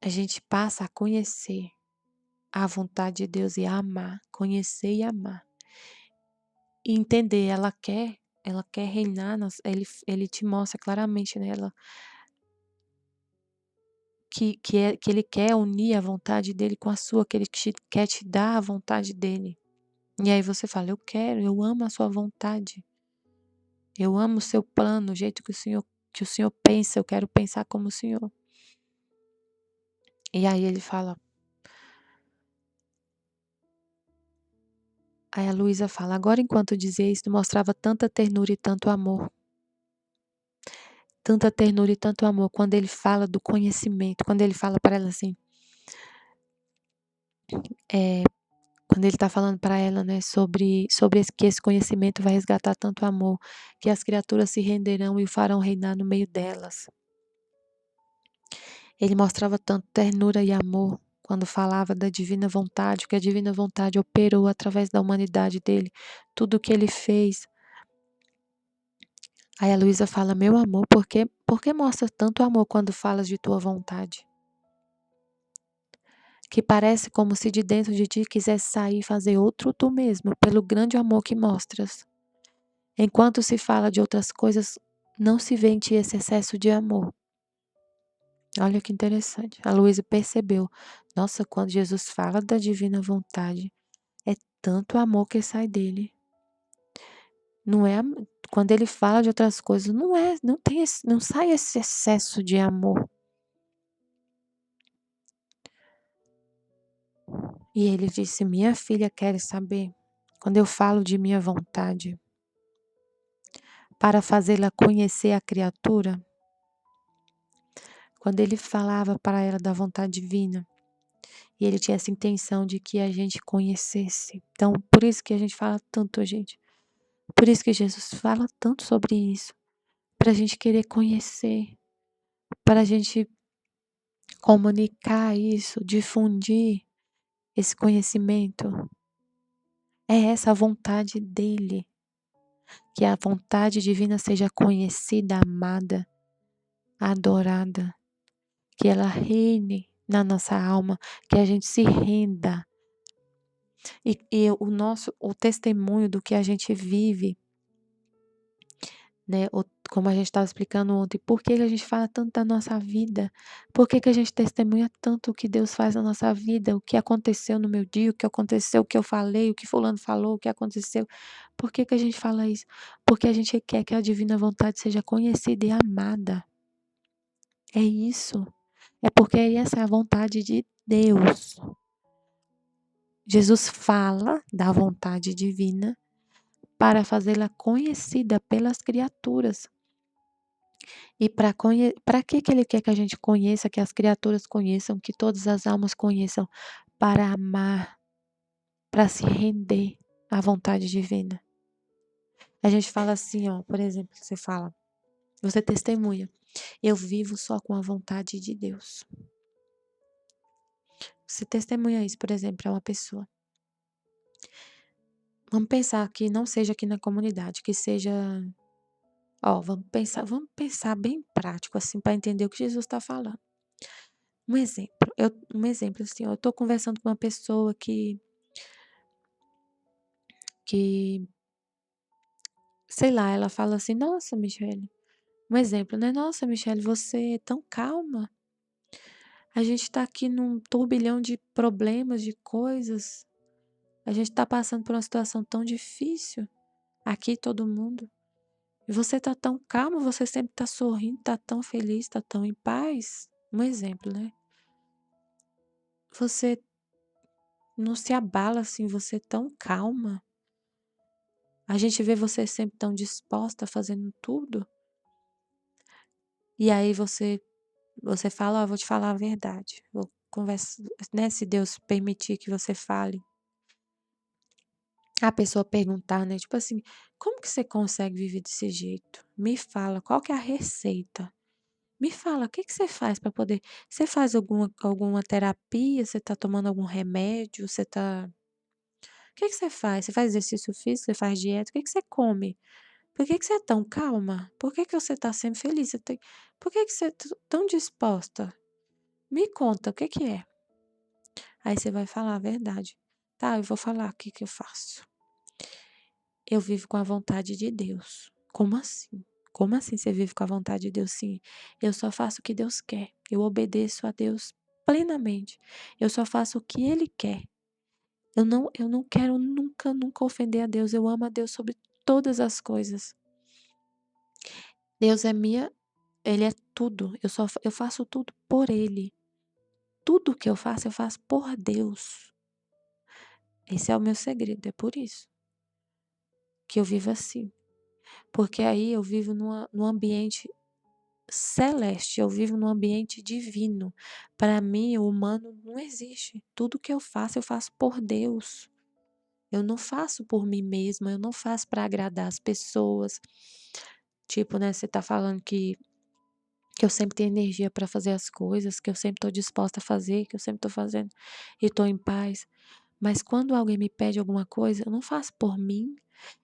a gente passa a conhecer a vontade de Deus e a amar, conhecer e amar. E entender, ela quer reinar, ele te mostra claramente nela que ele quer unir a vontade dele com a sua, que ele quer te dar a vontade dele. E aí você fala, eu amo a sua vontade. Eu amo o seu plano, o jeito que o Senhor pensa, eu quero pensar como o Senhor. E aí ele fala, aí a Luísa fala, agora enquanto dizia isso, mostrava tanta ternura e tanto amor. Tanta ternura e tanto amor quando ele fala do conhecimento, quando ele fala para ela assim, quando ele está falando para ela, né, sobre que esse conhecimento vai resgatar tanto amor, que as criaturas se renderão e o farão reinar no meio delas. Ele mostrava tanto ternura e amor quando falava da divina vontade, que a divina vontade operou através da humanidade dele, tudo o que ele fez. Aí a Luísa fala, meu amor, por que mostra tanto amor quando falas de tua vontade? Que parece como se de dentro de ti quisesse sair e fazer outro tu mesmo, pelo grande amor que mostras. Enquanto se fala de outras coisas, não se vê em ti esse excesso de amor. Olha que interessante. A Luísa percebeu. Nossa, quando Jesus fala da divina vontade, é tanto amor que sai dele. Não é quando ele fala de outras coisas, não sai esse excesso de amor. E ele disse: minha filha quer saber, quando eu falo de minha vontade, para fazê-la conhecer a criatura, quando ele falava para ela da vontade divina, e ele tinha essa intenção de que a gente conhecesse. Então, por isso que a gente fala tanto, gente. Por isso que Jesus fala tanto sobre isso, para a gente querer conhecer, para a gente comunicar isso, difundir esse conhecimento. É essa a vontade dele, que a vontade divina seja conhecida, amada, adorada, que ela reine na nossa alma, que a gente se renda. E o testemunho do que a gente vive, né? Como a gente estava explicando ontem, por que que a gente fala tanto da nossa vida? Por que que a gente testemunha tanto o que Deus faz na nossa vida? O que aconteceu no meu dia, o que aconteceu, o que eu falei, o que fulano falou, o que aconteceu. Por que que a gente fala isso? Porque a gente quer que a divina vontade seja conhecida e amada. É isso. É porque essa é a vontade de Deus. Jesus fala da vontade divina para fazê-la conhecida pelas criaturas. E para que ele quer que a gente conheça, que as criaturas conheçam, que todas as almas conheçam? Para amar, para se render à vontade divina. A gente fala assim, ó, por exemplo, você testemunha, eu vivo só com a vontade de Deus. Você testemunha isso, por exemplo, para uma pessoa. Vamos pensar que não seja aqui na comunidade, que seja, ó, vamos pensar bem prático assim para entender o que Jesus está falando. Um exemplo assim, ó, eu estou conversando com uma pessoa que, sei lá, ela fala assim, nossa, Michele, um exemplo, né? Nossa, Michele, você é tão calma. A gente tá aqui num turbilhão de problemas, de coisas. A gente tá passando por uma situação tão difícil. Aqui todo mundo. E você tá tão calma, você sempre tá sorrindo, tá tão feliz, tá tão em paz. Um exemplo, né? Você não se abala assim, você é tão calma. A gente vê você sempre tão disposta, fazendo tudo. E aí você fala, ó, vou te falar a verdade. Vou conversar, né, se Deus permitir que você fale. A pessoa perguntar, né, tipo assim, como que você consegue viver desse jeito? Me fala, qual que é a receita? Me fala, o que que você faz para poder, você faz alguma terapia, você tá tomando algum remédio, o que que você faz? Você faz exercício físico, você faz dieta, o que que você come? Por que que você é tão calma? Por que que você tá sempre feliz? Por que que você é tão disposta? Me conta, o que que é? Aí você vai falar a verdade. Tá, eu vou falar o que que eu faço. Eu vivo com a vontade de Deus. Como assim? Como assim você vive com a vontade de Deus? Sim, eu só faço o que Deus quer. Eu obedeço a Deus plenamente. Eu só faço o que Ele quer. Eu não quero nunca, nunca ofender a Deus. Eu amo a Deus sobre todas as coisas. Deus é Ele é tudo. Eu faço tudo por Ele. Tudo que eu faço por Deus. Esse é o meu segredo, é por isso que eu vivo assim. Porque aí eu vivo num ambiente celeste, eu vivo num ambiente divino. Para mim, o humano não existe. Tudo que eu faço por Deus. Eu não faço por mim mesma, eu não faço para agradar as pessoas. Tipo, né, você tá falando que eu sempre tenho energia para fazer as coisas, que eu sempre estou disposta a fazer, que eu sempre estou fazendo e estou em paz. Mas quando alguém me pede alguma coisa, eu não faço por mim,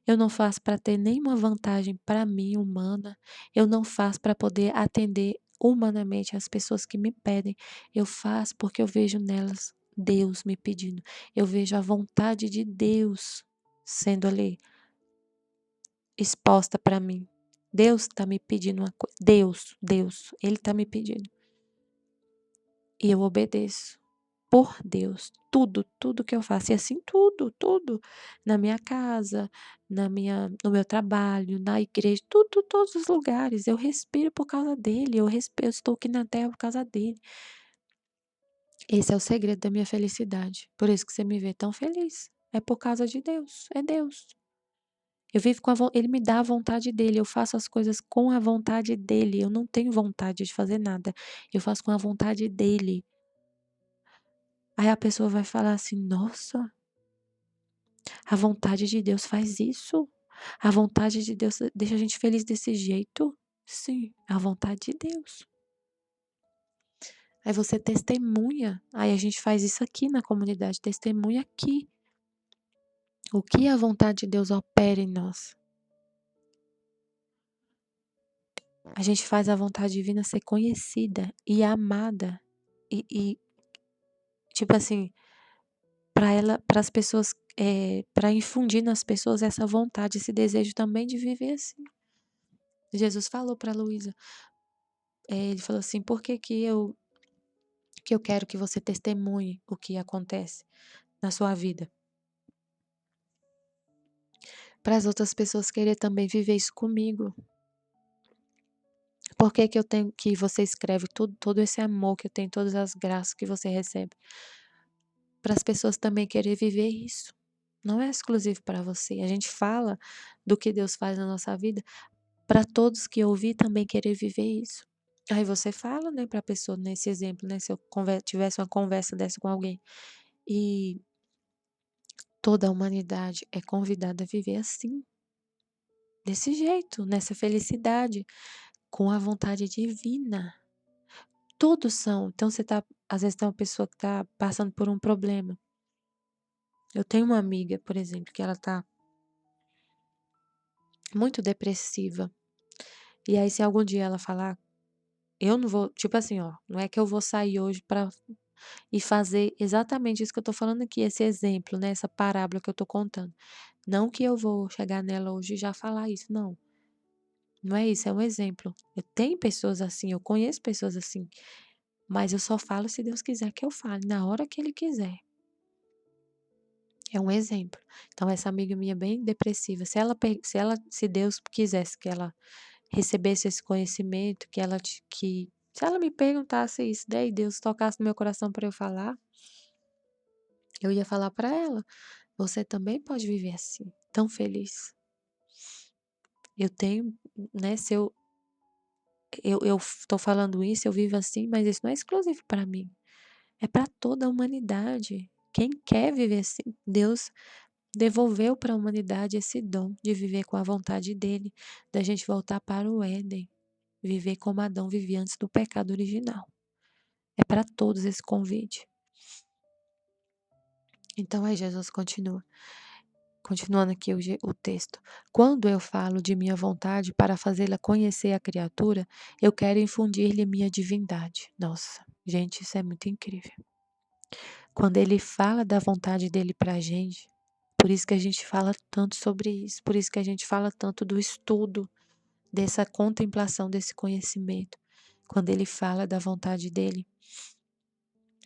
eu não faço para ter nenhuma vantagem para mim, humana, eu não faço para poder atender humanamente as pessoas que me pedem, eu faço porque eu vejo nelas Deus me pedindo, eu vejo a vontade de Deus sendo ali exposta para mim. Deus está me pedindo uma coisa. Deus, Ele está me pedindo. E eu obedeço. Por Deus. Tudo que eu faço. E assim, tudo. Na minha casa, no meu trabalho, na igreja, todos os lugares. Eu respiro por causa dele. Eu estou aqui na terra por causa dele. Esse é o segredo da minha felicidade. Por isso que você me vê tão feliz. É por causa de Deus. É Deus. Eu vivo ele me dá a vontade dele, eu faço as coisas com a vontade dele, eu não tenho vontade de fazer nada, eu faço com a vontade dele. Aí a pessoa vai falar assim: nossa, a vontade de Deus faz isso? A vontade de Deus deixa a gente feliz desse jeito? Sim, é a vontade de Deus. Aí você testemunha. Aí a gente faz isso aqui na comunidade, testemunha aqui. O que a vontade de Deus opera em nós. A gente faz a vontade divina ser conhecida e amada. E tipo assim, para as pessoas, para infundir nas pessoas essa vontade, esse desejo também de viver assim. Jesus falou para Luísa, ele falou assim, por que eu quero que você testemunhe o que acontece na sua vida? Para as outras pessoas querer também viver isso comigo. Por que eu tenho que você escreve todo esse amor que eu tenho, todas as graças que você recebe? Para as pessoas também querer viver isso. Não é exclusivo para você. A gente fala do que Deus faz na nossa vida para todos que ouvir também querer viver isso. Aí você fala, né, para a pessoa nesse exemplo, né, se eu tivesse uma conversa dessa com alguém e toda a humanidade é convidada a viver assim, desse jeito, nessa felicidade, com a vontade divina. Todos são. Então às vezes tem uma pessoa que está passando por um problema. Eu tenho uma amiga, por exemplo, que ela está muito depressiva. E aí se algum dia ela falar, eu não vou, tipo assim, ó, não é que eu vou sair hoje e fazer exatamente isso que eu tô falando aqui, esse exemplo, né, essa parábola que eu tô contando. Não que eu vou chegar nela hoje e já falar isso, não. Não é isso, é um exemplo. Eu tenho pessoas assim, eu conheço pessoas assim, mas eu só falo se Deus quiser que eu fale, na hora que Ele quiser. É um exemplo. Então, essa amiga minha bem depressiva, se Deus quisesse que ela recebesse esse conhecimento, que se ela me perguntasse isso, daí Deus tocasse no meu coração para eu falar, eu ia falar para ela, você também pode viver assim, tão feliz. Eu tenho, né, se eu tô falando isso, eu vivo assim, mas isso não é exclusivo para mim. É para toda a humanidade. Quem quer viver assim, Deus devolveu para a humanidade esse dom de viver com a vontade dele, da gente voltar para o Éden, viver como Adão vivia antes do pecado original. É para todos esse convite. Então aí Jesus continua. Continuando aqui o texto. Quando eu falo de minha vontade para fazê-la conhecer a criatura, eu quero infundir-lhe minha divindade. Nossa, gente, isso é muito incrível. Quando ele fala da vontade dele para a gente, por isso que a gente fala tanto sobre isso, por isso que a gente fala tanto do estudo, dessa contemplação, desse conhecimento. Quando ele fala da vontade dele,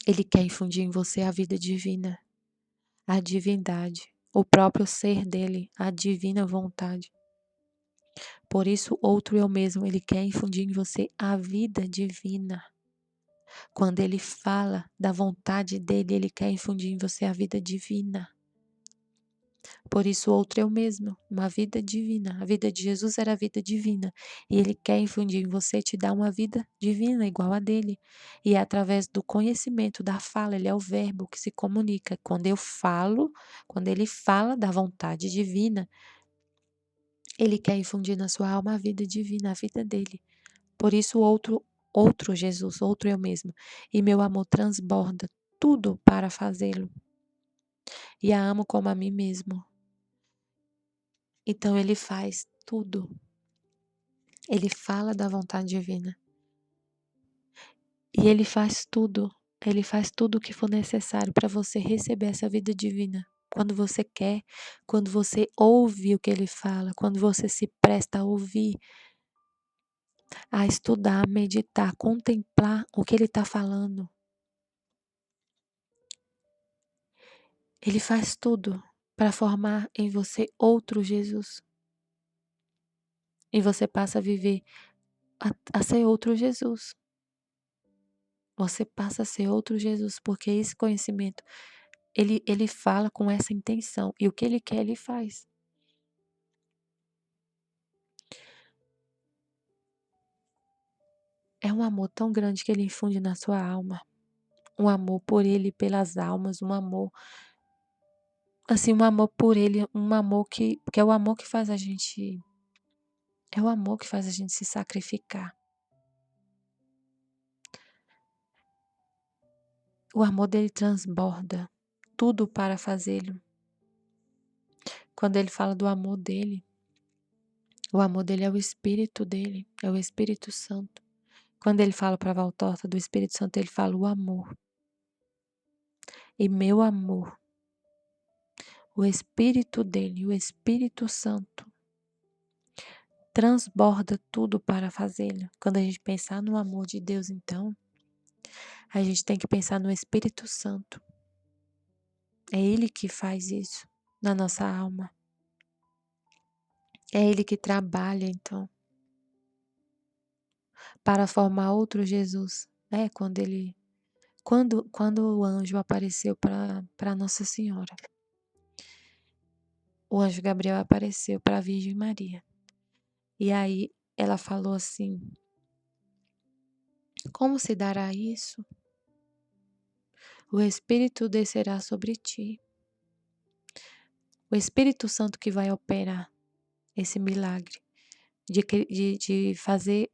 ele quer infundir em você a vida divina, a divindade, o próprio ser dele, a divina vontade. Por isso, outro eu mesmo, ele quer infundir em você a vida divina. Quando ele fala da vontade dele, ele quer infundir em você a vida divina. Por isso, outro eu mesmo, uma vida divina. A vida de Jesus era a vida divina. E ele quer infundir em você, te dar uma vida divina igual a dele. E é através do conhecimento, da fala, ele é o verbo que se comunica. Quando eu falo, quando ele fala da vontade divina, ele quer infundir na sua alma a vida divina, a vida dele. Por isso, outro Jesus, outro eu mesmo. E meu amor transborda tudo para fazê-lo. E a amo como a mim mesmo. Então ele faz tudo. Ele fala da vontade divina. E ele faz tudo. Ele faz tudo o que for necessário para você receber essa vida divina. Quando você quer, quando você ouve o que ele fala, quando você se presta a ouvir, a estudar, a meditar, a contemplar o que ele está falando. Ele faz tudo para formar em você outro Jesus. E você passa a viver, a ser outro Jesus. Você passa a ser outro Jesus, porque esse conhecimento, ele fala com essa intenção. E o que ele quer, ele faz. É um amor tão grande que ele infunde na sua alma. Um amor por ele e pelas almas, um amor assim, um amor por ele, um amor que é o amor que faz a gente, é o amor que faz a gente se sacrificar. O amor dele transborda tudo para fazê-lo. Quando ele fala do amor dele, o amor dele é o Espírito dele, é o Espírito Santo. Quando ele fala para a Valtorta do Espírito Santo, ele fala o amor. E meu amor, o Espírito dele, o Espírito Santo, transborda tudo para fazê-lo. Quando a gente pensar no amor de Deus, então, a gente tem que pensar no Espírito Santo. É Ele que faz isso na nossa alma. É Ele que trabalha, então, para formar outro Jesus. Quando o anjo apareceu para Nossa Senhora, o anjo Gabriel apareceu para a Virgem Maria. E aí ela falou assim: como se dará isso? O Espírito descerá sobre ti. O Espírito Santo que vai operar esse milagre de fazer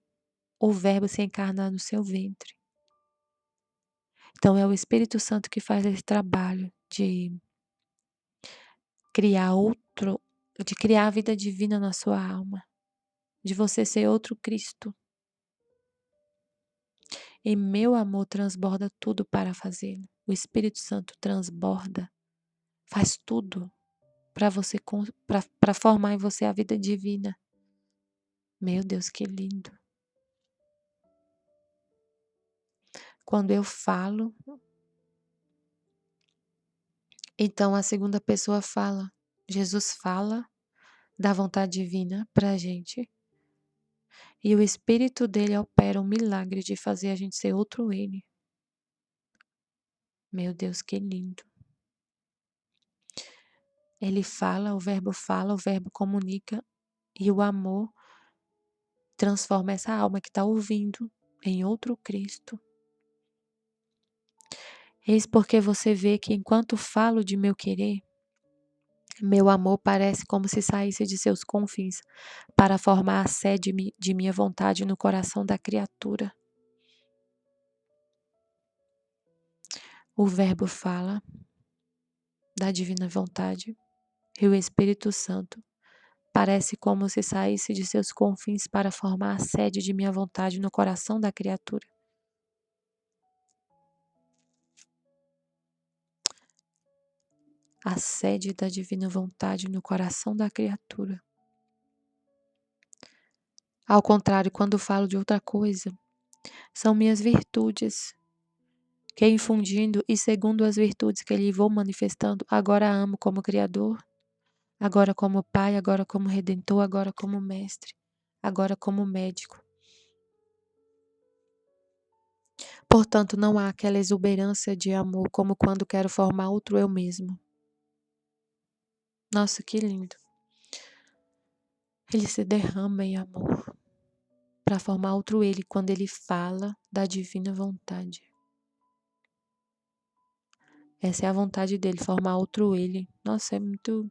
o Verbo se encarnar no seu ventre. Então é o Espírito Santo que faz esse trabalho de criar a vida divina na sua alma, de você ser outro Cristo. E meu amor transborda tudo para fazê-lo. O Espírito Santo transborda, faz tudo para formar em você a vida divina. Meu Deus, que lindo. Quando eu falo, então a segunda pessoa fala. Jesus fala da vontade divina para a gente. E o Espírito dele opera um milagre de fazer a gente ser outro ele. Meu Deus, que lindo. Ele fala, o verbo comunica e o amor transforma essa alma que está ouvindo em outro Cristo. Eis porque você vê que enquanto falo de meu querer, meu amor parece como se saísse de seus confins para formar a sede de minha vontade no coração da criatura. O Verbo fala da divina vontade e o Espírito Santo parece como se saísse de seus confins para formar a sede de minha vontade no coração da criatura. A sede da divina vontade no coração da criatura. Ao contrário, quando falo de outra coisa, são minhas virtudes, que infundindo e segundo as virtudes que lhe vou manifestando, agora amo como Criador, agora como Pai, agora como Redentor, agora como Mestre, agora como Médico. Portanto, não há aquela exuberância de amor como quando quero formar outro eu mesmo. Nossa, que lindo. Ele se derrama em amor para formar outro ele quando ele fala da divina vontade. Essa é a vontade dele, formar outro ele. Nossa, é muito...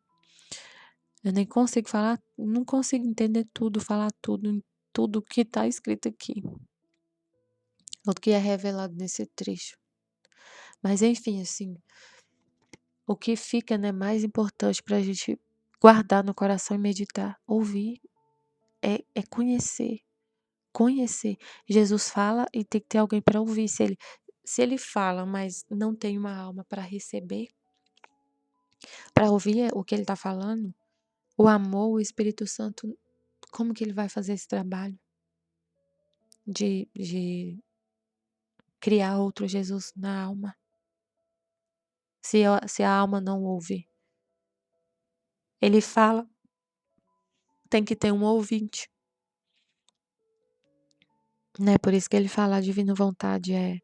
Eu nem consigo falar, não consigo entender tudo, falar tudo que está escrito aqui. O que é revelado nesse trecho. Mas enfim, assim, o que fica, né, mais importante para a gente guardar no coração e meditar, ouvir, é conhecer. Conhecer. Jesus fala e tem que ter alguém para ouvir. Se ele fala, mas não tem uma alma para receber, para ouvir o que ele está falando, o amor, o Espírito Santo, como que ele vai fazer esse trabalho de criar outro Jesus na alma? Se a alma não ouve. Ele fala, tem que ter um ouvinte. Né? Por isso que ele fala, a divina vontade é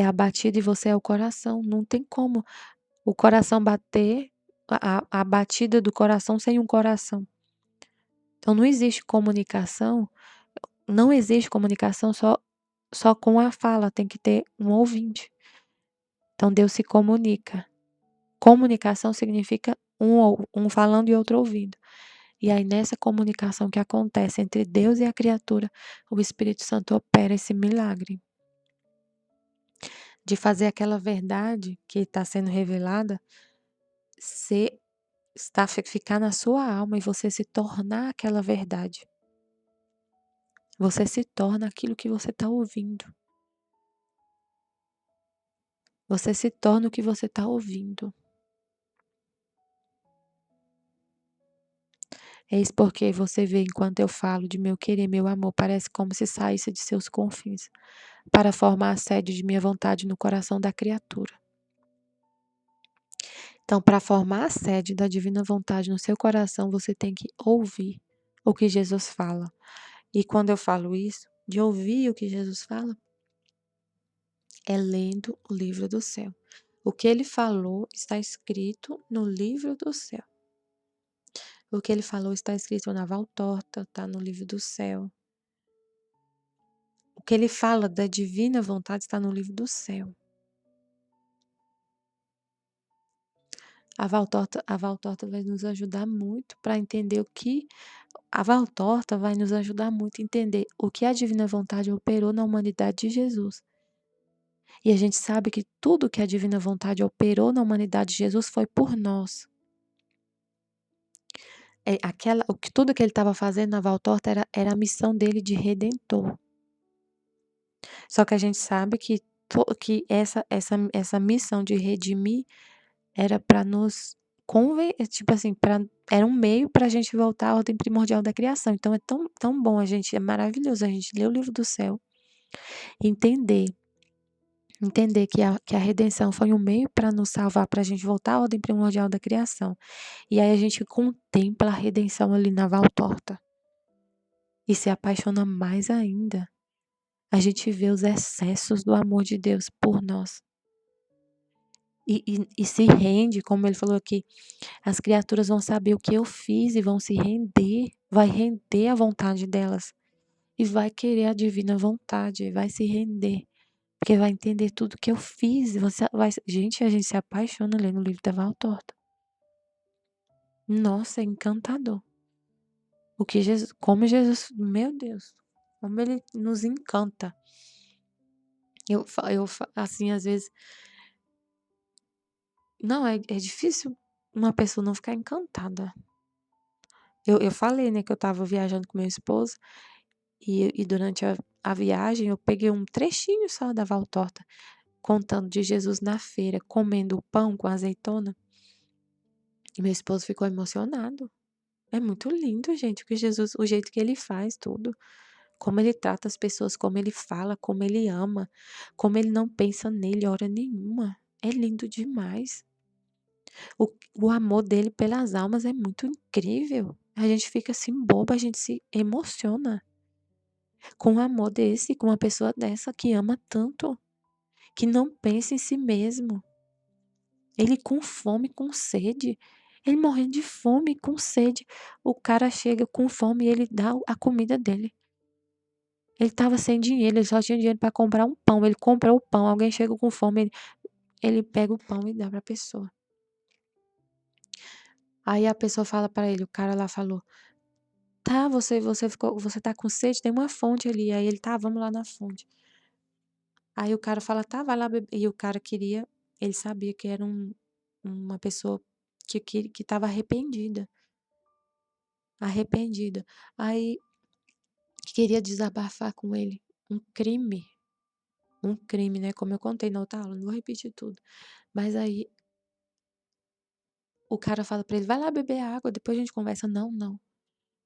a batida e você é o coração. Não tem como o coração bater, a batida do coração sem um coração. Então não existe comunicação só com a fala, tem que ter um ouvinte. Então Deus se comunica Comunicação significa um falando e outro ouvindo. E aí, nessa comunicação que acontece entre Deus e a criatura, o Espírito Santo opera esse milagre de fazer aquela verdade que está sendo revelada ser, ficar na sua alma e você se tornar aquela verdade. Você se torna aquilo que você está ouvindo. Você se torna o que você está ouvindo. Eis porque você vê, enquanto eu falo de meu querer, meu amor, parece como se saísse de seus confins, para formar a sede de minha vontade no coração da criatura. Então, para formar a sede da divina vontade no seu coração, você tem que ouvir o que Jesus fala. E quando eu falo isso, de ouvir o que Jesus fala, é lendo o livro do céu. O que ele falou está escrito no livro do céu. O que ele falou está escrito na Valtorta, está no livro do céu. O que ele fala da divina vontade está no livro do céu. A Valtorta vai nos ajudar muito para entender o que. A Valtorta vai nos ajudar muito a entender o que a divina vontade operou na humanidade de Jesus. E a gente sabe que tudo que a divina vontade operou na humanidade de Jesus foi por nós. Tudo que ele estava fazendo na Valtorta era a missão dele de redentor. Só que a gente sabe que essa missão de redimir era para nos tipo assim, era um meio para a gente voltar à ordem primordial da criação. Então é tão bom é maravilhoso a gente ler o livro do céu, entender que a redenção foi um meio para nos salvar, para a gente voltar à ordem primordial da criação. E aí a gente contempla a redenção ali na Valtorta e se apaixona mais ainda. A gente vê os excessos do amor de Deus por nós. E se rende, como ele falou aqui, as criaturas vão saber o que eu fiz e vão se render, vai render a vontade delas. E vai querer a divina vontade, vai se render, porque vai entender tudo que eu fiz. Gente, a gente se apaixona lendo o livro da Valtorta. Nossa, é encantador. Meu Deus, como ele nos encanta. Assim, às vezes, não, é difícil uma pessoa não ficar encantada. Eu falei, né, que eu tava viajando com meu esposo e durante a viagem eu peguei um trechinho só da Valtorta, contando de Jesus na feira, comendo o pão com azeitona. E meu esposo ficou emocionado. É muito lindo, gente, o jeito que ele faz tudo. Como ele trata as pessoas, como ele fala, como ele ama, como ele não pensa nele hora nenhuma. É lindo demais. O amor dele pelas almas é muito incrível. A gente fica assim boba, a gente se emociona com um amor desse, com uma pessoa dessa que ama tanto, que não pensa em si mesmo. Ele com fome, com sede, ele morrendo de fome, com sede. O cara chega com fome e ele dá a comida dele. Ele estava sem dinheiro, ele só tinha dinheiro para comprar um pão. Ele compra o pão, alguém chega com fome, ele pega o pão e dá para a pessoa. Aí a pessoa fala para ele, o cara lá falou: "Tá, você tá com sede, tem uma fonte ali". Aí ele: "Tá, vamos lá na fonte". Aí o cara fala: "Tá, vai lá beber". E o cara ele sabia que era uma pessoa que estava arrependida, arrependida. Aí queria desabafar com ele um crime, né, como eu contei na outra aula, não vou repetir tudo. Mas aí o cara fala pra ele: "Vai lá beber água, depois a gente conversa". "Não, não.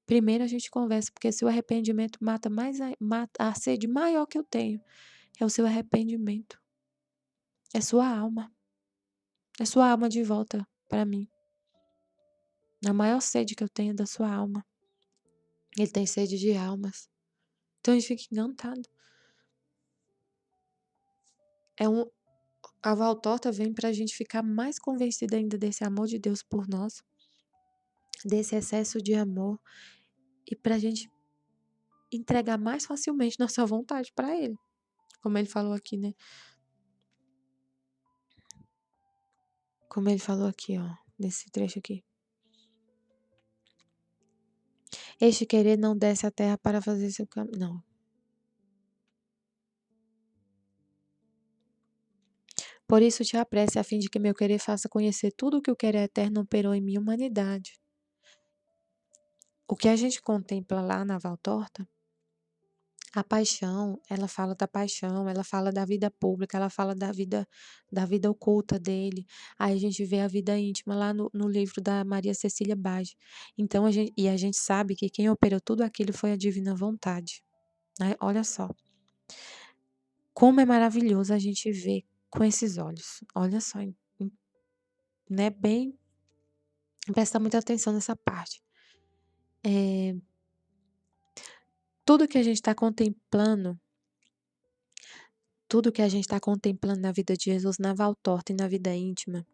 Primeiro a gente conversa, porque seu arrependimento mata a sede maior que eu tenho, é o seu arrependimento. É sua alma. É sua alma de volta pra mim. A maior sede que eu tenho é da sua alma". Ele tem sede de almas. Então a gente fica encantado. É um A Valtorta vem pra gente ficar mais convencida ainda desse amor de Deus por nós, desse excesso de amor, e pra gente entregar mais facilmente nossa vontade pra ele. Como ele falou aqui, né? Como ele falou aqui, ó, nesse trecho aqui. Este querer não desce à terra para fazer seu caminho. Não. Por isso te apresse, a fim de que meu querer faça conhecer tudo o que o querer eterno operou em minha humanidade. O que a gente contempla lá na Valtorta, a paixão, ela fala da paixão, ela fala da vida pública, ela fala da vida oculta dele. Aí a gente vê a vida íntima lá no livro da Maria Cecília Bage. Então a gente sabe que quem operou tudo aquilo foi a divina vontade, né? Olha só, como é maravilhoso a gente ver com esses olhos. Olha só, né? Bem, presta muita atenção nessa parte. Tudo que a gente está contemplando, tudo que a gente está contemplando na vida de Jesus, na Valtorta e na vida íntima,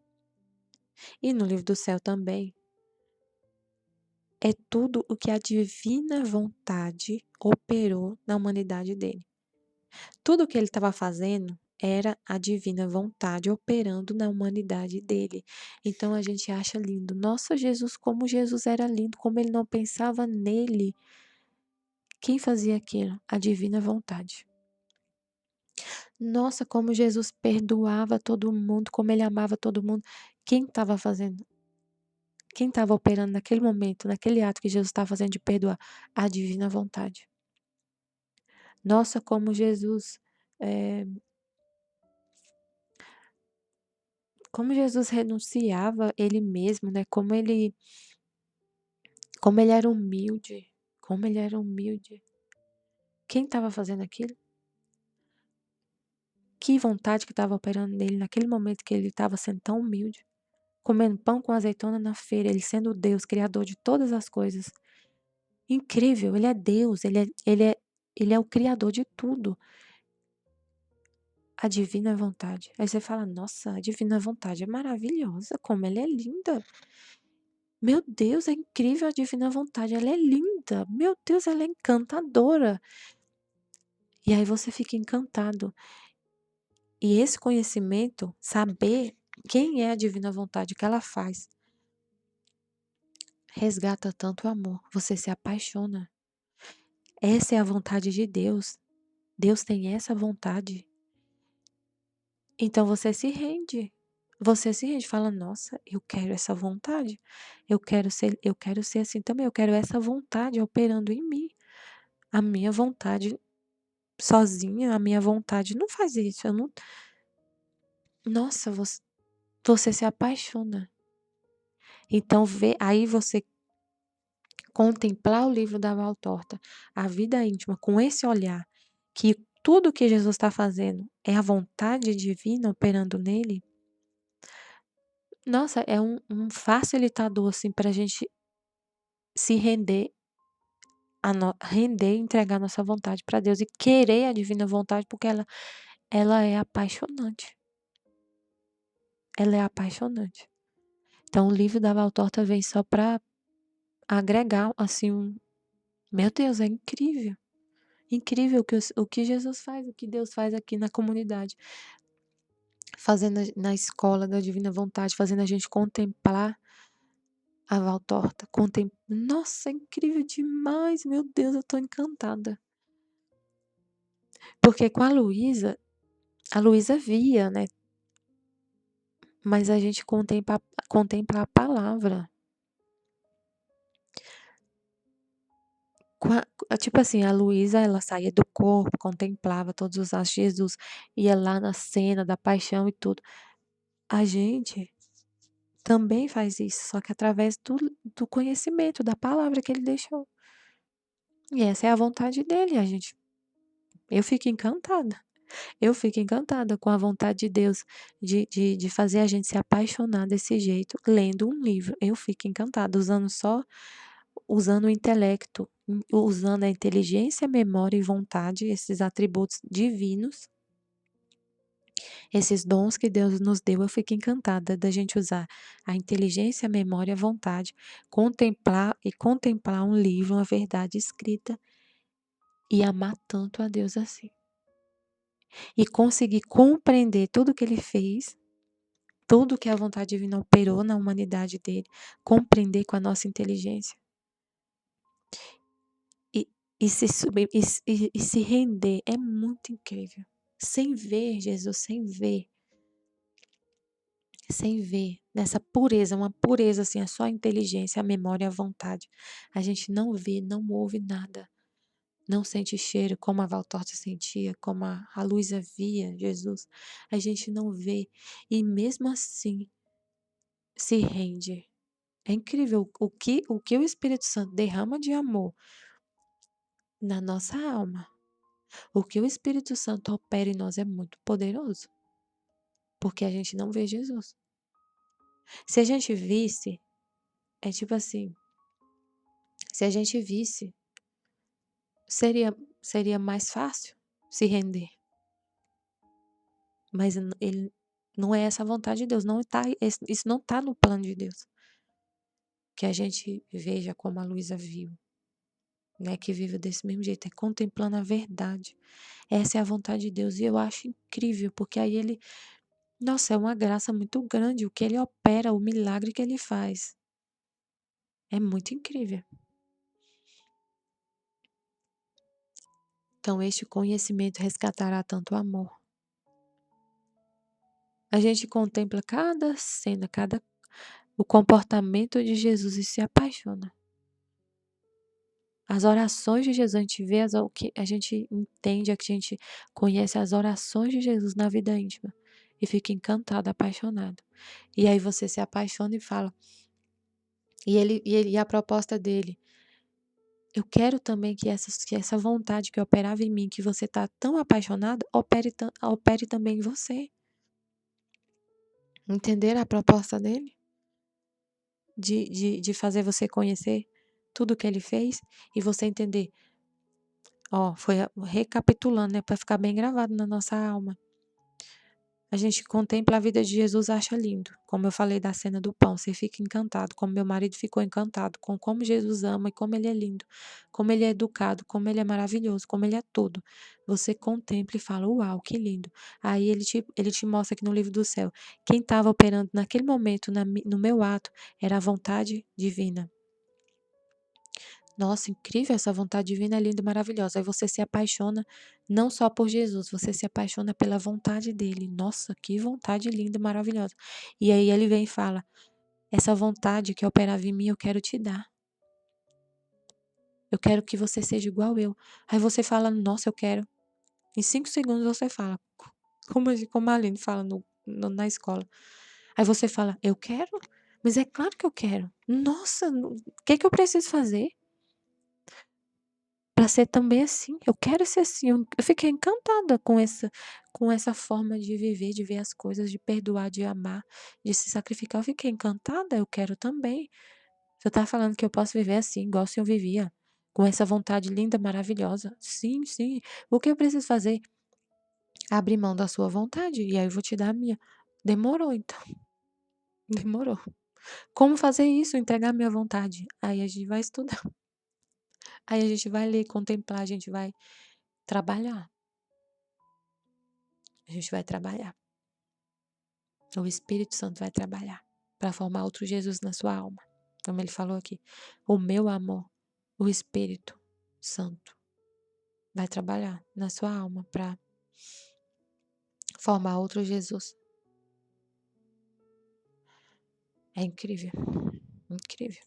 e no livro do céu também, é tudo o que a divina vontade operou na humanidade dele. Tudo o que ele estava fazendo era a divina vontade operando na humanidade dele. Então a gente acha lindo. Nossa, Jesus, como Jesus era lindo, como ele não pensava nele. Quem fazia aquilo? A divina vontade. Nossa, como Jesus perdoava todo mundo, como ele amava todo mundo. Quem estava fazendo? Quem estava operando naquele momento, naquele ato que Jesus estava fazendo de perdoar? A divina vontade. Nossa, como Jesus, como Jesus renunciava ele mesmo, né? Como ele era humilde, como ele era humilde. Quem estava fazendo aquilo? Que vontade que estava operando nele naquele momento que ele estava sendo tão humilde, comendo pão com azeitona na feira, ele sendo Deus, criador de todas as coisas. Incrível, ele é Deus, ele é o criador de tudo. A divina vontade. Aí você fala, nossa, a divina vontade é maravilhosa, como ela é linda. Meu Deus, é incrível a divina vontade, ela é linda. Meu Deus, ela é encantadora. E aí você fica encantado. E esse conhecimento, saber quem é a divina vontade que ela faz, resgata tanto amor. Você se apaixona. Essa é a vontade de Deus. Deus tem essa vontade. Então você se rende. Você se rende, fala: "Nossa, eu quero essa vontade. Eu quero ser assim também. Eu quero essa vontade operando em mim. A minha vontade sozinha, a minha vontade não faz isso. Eu não". Nossa, você se apaixona. Então aí você contemplar o livro da Valtorta, a vida íntima, com esse olhar, que tudo que Jesus está fazendo é a vontade divina operando nele. Nossa, é um facilitador, assim, para a gente se render, render e entregar nossa vontade para Deus e querer a divina vontade, porque ela é apaixonante. Ela é apaixonante. Então, o livro da Valtorta vem só para agregar, assim, meu Deus, é incrível. Incrível o que Jesus faz, o que Deus faz aqui na comunidade, fazendo na escola da divina vontade, fazendo a gente contemplar a Valtorta. Nossa, é incrível demais, meu Deus, eu tô encantada. Porque com a Luísa via, né? Mas a gente contempla a palavra. Tipo assim, a Luísa, ela saía do corpo, contemplava todos os atos de Jesus, ia lá na cena da paixão e tudo. A gente também faz isso, só que através do conhecimento, da palavra que ele deixou. E essa é a vontade dele, a gente. Eu fico encantada. Eu fico encantada com a vontade de Deus de fazer a gente se apaixonar desse jeito, lendo um livro. Eu fico encantada, usando o intelecto, usando a inteligência, memória e vontade, esses atributos divinos, esses dons que Deus nos deu. Eu fico encantada da gente usar a inteligência, a memória e a vontade, contemplar um livro, uma verdade escrita e amar tanto a Deus assim. E conseguir compreender tudo que ele fez tudo que a vontade divina operou na humanidade dele, compreender com a nossa inteligência e, e se render é muito incrível. Sem ver Jesus, sem ver nessa pureza, uma pureza assim, é só a inteligência, a memória, a vontade. A gente não vê, não ouve nada, não sente cheiro como a Valtorta sentia, como a Luísa via Jesus. A gente não vê e mesmo assim se rende. É incrível o que o Espírito Santo derrama de amor na nossa alma. O que o Espírito Santo opera em nós é muito poderoso, porque a gente não vê Jesus. Se a gente visse, é tipo assim, se a gente visse, seria mais fácil se render. Mas ele não é essa a vontade de Deus, isso não está no plano de Deus. Que a gente veja como a Luísa viu, né, que vive desse mesmo jeito, é contemplando a verdade. Essa é a vontade de Deus e eu acho incrível, porque aí nossa, é uma graça muito grande o que ele opera, o milagre que ele faz. É muito incrível. Então, este conhecimento resgatará tanto amor. A gente contempla cada cena, o comportamento de Jesus e se apaixona. As orações de Jesus, a gente vê o que a gente entende, a gente conhece as orações de Jesus na vida íntima e fica encantado, apaixonado. E aí você se apaixona e fala, e a proposta dele, eu quero também que essa vontade que operava em mim, que você está tão apaixonado, opere também em você. Entender a proposta dele? De fazer você conhecer tudo que ele fez e você entender. Ó, foi recapitulando, né, para ficar bem gravado na nossa alma. A gente contempla a vida de Jesus, acha lindo. Como eu falei da cena do pão, você fica encantado, como meu marido ficou encantado com como Jesus ama e como ele é lindo, como ele é educado, como ele é maravilhoso, como ele é tudo. Você contempla e fala, uau, que lindo. Aí ele te mostra aqui no livro do céu, quem estava operando naquele momento no meu ato era a vontade divina. Nossa, incrível, essa vontade divina é linda e maravilhosa. Aí você se apaixona não só por Jesus, você se apaixona pela vontade dele. Nossa, que vontade linda e maravilhosa. E aí ele vem e fala: essa vontade que operava em mim, eu quero te dar. Eu quero que você seja igual eu. Aí você fala: nossa, eu quero. Em 5 segundos você fala, como a Aline fala na escola. Aí você fala: eu quero? Mas é claro que eu quero. Nossa, o que eu preciso fazer? Para ser também assim. Eu quero ser assim. Eu fiquei encantada com essa forma de viver, de ver as coisas, de perdoar, de amar, de se sacrificar. Eu fiquei encantada. Eu quero também. Você tá falando que eu posso viver assim, igual se eu vivia, com essa vontade linda, maravilhosa. Sim, sim. O que eu preciso fazer? Abrir mão da sua vontade. E aí eu vou te dar a minha. Demorou, então. Demorou. Como fazer isso? Entregar a minha vontade. Aí a gente vai estudar. Aí a gente vai ler, contemplar, a gente vai trabalhar. A gente vai trabalhar. O Espírito Santo vai trabalhar para formar outro Jesus na sua alma. Como ele falou aqui. O meu amor, o Espírito Santo vai trabalhar na sua alma para formar outro Jesus. É incrível. Incrível.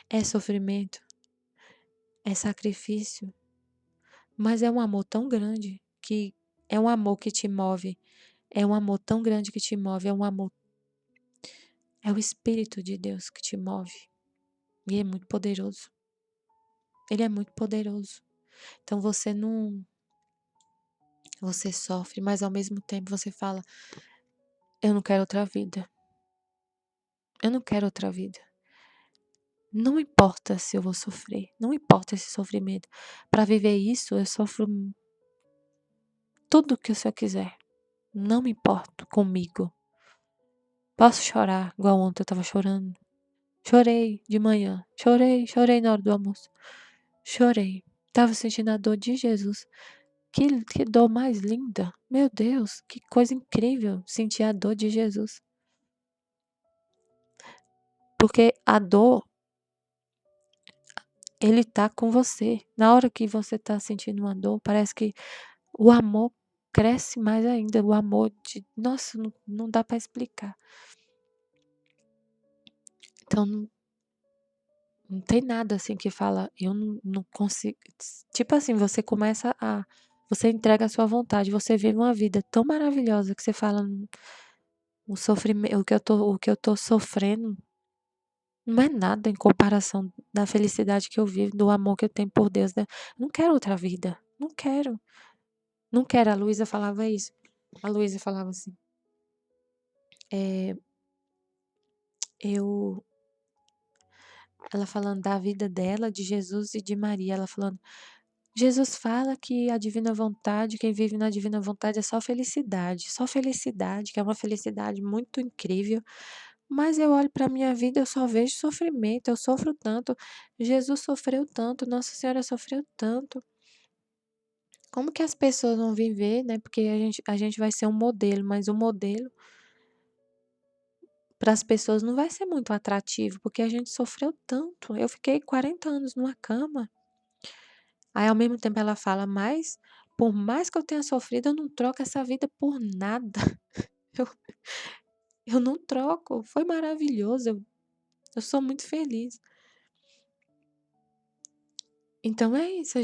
É sofrimento, é sacrifício, mas é um amor tão grande que é um amor que te move. É um amor tão grande que te move, é o Espírito de Deus que te move. E é muito poderoso. Ele é muito poderoso. Então você sofre, mas ao mesmo tempo você fala: eu não quero outra vida. Eu não quero outra vida. Não importa se eu vou sofrer, não importa esse sofrimento. Para viver isso, eu sofro tudo o que o Senhor quiser. Não me importo comigo. Posso chorar, igual ontem eu estava chorando. Chorei de manhã, chorei na hora do almoço. Chorei. Estava sentindo a dor de Jesus. Que dor mais linda. Meu Deus, que coisa incrível sentir a dor de Jesus. Porque a dor, ele tá com você. Na hora que você tá sentindo uma dor, parece que o amor cresce mais ainda. O amor de. Nossa, não dá pra explicar. Então, não tem nada assim que fala, eu não consigo. Tipo assim, você começa a. Você entrega a sua vontade, você vive uma vida tão maravilhosa que você fala, o sofrimento, o que eu tô sofrendo não é nada em comparação da felicidade que eu vivo, do amor que eu tenho por Deus, né? Não quero outra vida. Não quero. Não quero. A Luísa falava isso. A Luísa falava assim: é, eu. Ela falando da vida dela, de Jesus e de Maria. Ela falando: Jesus fala que a divina vontade, quem vive na divina vontade é só felicidade, que é uma felicidade muito incrível. Mas eu olho para minha vida, eu só vejo sofrimento, eu sofro tanto. Jesus sofreu tanto, Nossa Senhora sofreu tanto. Como que as pessoas vão viver, né? Porque a gente vai ser um modelo, mas o modelo para as pessoas não vai ser muito atrativo, porque a gente sofreu tanto. Eu fiquei 40 anos numa cama. Aí, ao mesmo tempo, ela fala, mas por mais que eu tenha sofrido, eu não troco essa vida por nada. Eu, eu não troco. Foi maravilhoso. Eu sou muito feliz. Então é isso,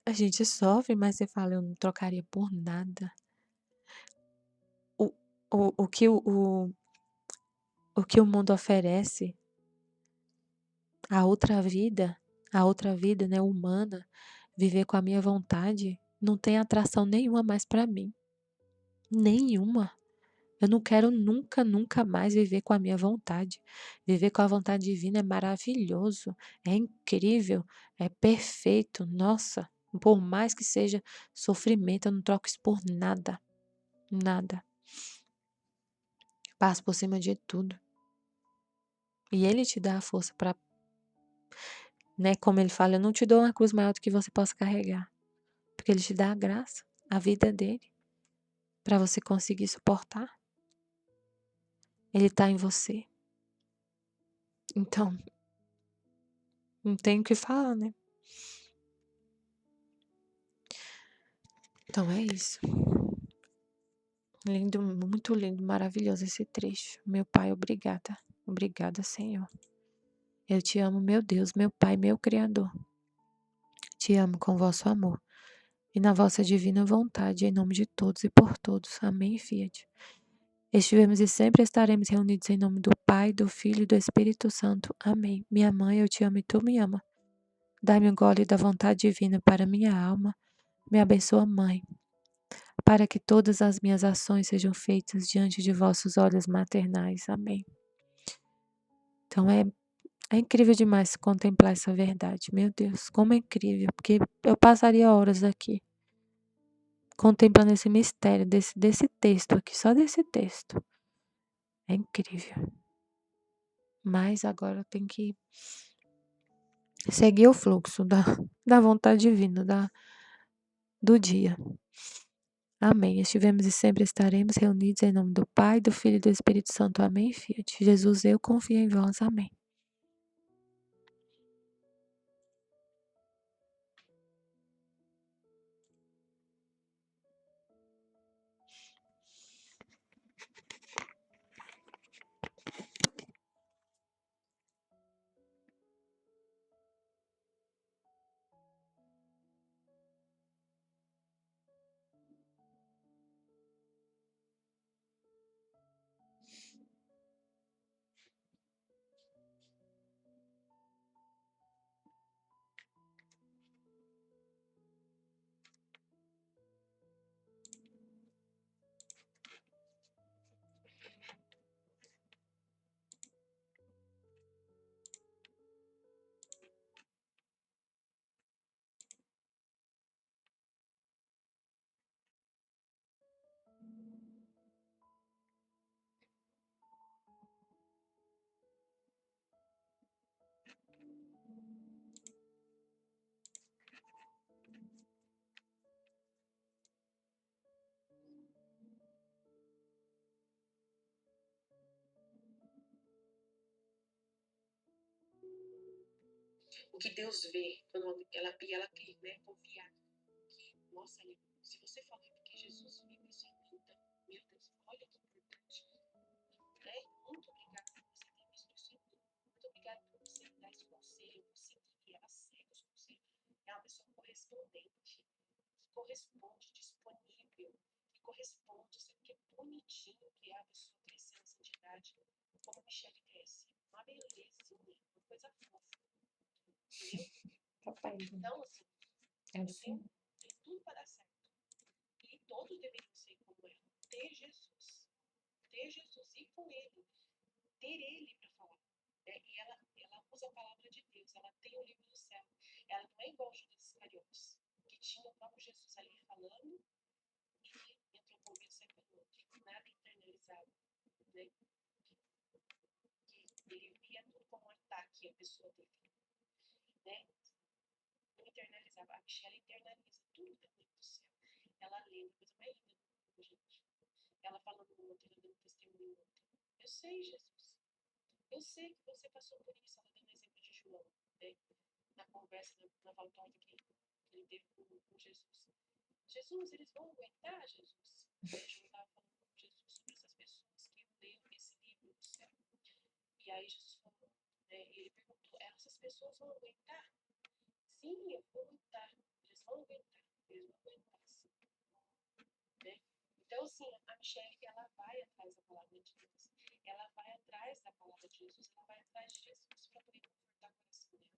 a gente sofre, mas você fala, eu não trocaria por nada. O, o que o que o mundo oferece, a a outra vida, né, humana, viver com a minha vontade, não tem atração nenhuma mais para mim. Nenhuma. Eu não quero nunca, nunca mais viver com a minha vontade. Viver com a vontade divina é maravilhoso, é incrível, é perfeito. Nossa, por mais que seja sofrimento, eu não troco isso por nada. Nada. Passo por cima de tudo. E ele te dá a força para, né, como ele fala, eu não te dou uma cruz maior do que você possa carregar. Porque ele te dá a graça, a vida dele, para você conseguir suportar. Ele tá em você. Então, não tem o que falar, né? Então é isso. Lindo, muito lindo, maravilhoso esse trecho. Meu Pai, obrigada. Obrigada, Senhor. Eu te amo, meu Deus, meu Pai, meu Criador. Te amo com vosso amor e na vossa divina vontade, em nome de todos e por todos. Amém, Fiat. Estivemos e sempre estaremos reunidos em nome do Pai, do Filho e do Espírito Santo. Amém. Minha mãe, eu te amo e tu me ama. Dai-me um gole da vontade divina para minha alma. Me abençoa, Mãe, para que todas as minhas ações sejam feitas diante de vossos olhos maternais. Amém. Então é incrível demais contemplar essa verdade. Meu Deus, como é incrível, porque eu passaria horas aqui contemplando esse mistério desse texto aqui, só desse texto. É incrível. Mas agora eu tenho que seguir o fluxo da vontade divina, do dia. Amém. Estivemos e sempre estaremos reunidos em nome do Pai, do Filho e do Espírito Santo. Amém, Fiat. Jesus, eu confio em vós. Amém. O que Deus vê, quando ela quer, né, confiar que, nossa, se você falar porque Jesus viu isso em mim, então, meu Deus, olha que importante, né? Muito obrigada por você ter visto isso em mim. Muito obrigada por você me dar esse conselho, eu consegui, ela segue os conselhos. É uma pessoa correspondente, que corresponde, disponível, que corresponde, sabe que é bonitinho que é a pessoa crescer na santidade, como a Michelle cresce. Uma belezinha, uma coisa fofa, entendeu? Papai, Então, assim, é o eu sim. tenho tudo para dar certo. E todos deveriam ser como ela. Ter Jesus. Ter Jesus e com ele. Ter ele para falar. Né? E ela usa a palavra de Deus. Ela tem o livro do céu. Ela não é igual Judas Iscariotes, que tinha o próprio Jesus ali falando e entrou por um e saiu pelo outro. Nada internalizado. Né? Que ele via tudo como um ataque à pessoa dele. Né? Não internalizava. A Michelle internaliza tudo que está dentro do céu. Ela lê uma coisa mais linda do mundo, gente. Ela falando no outro, ela dando testemunho no outro. Eu sei, Jesus. Eu sei que você passou por isso. Ela dando exemplo de João, né? Na conversa, na volta que ele teve com Jesus. Jesus, eles vão aguentar, Jesus? João estava falando com Jesus sobre essas pessoas que leram esse livro do céu. E aí Jesus falou, né? E ele perguntou, essas pessoas vão aguentar? Sim, eu vou aguentar. Eles vão aguentar. Eles vão aguentar, sim. Né? Então, assim, a Michelle, ela vai atrás da palavra de Deus. Ela vai atrás da palavra de Jesus. Ela vai atrás de Jesus para poder confortar o coração dela.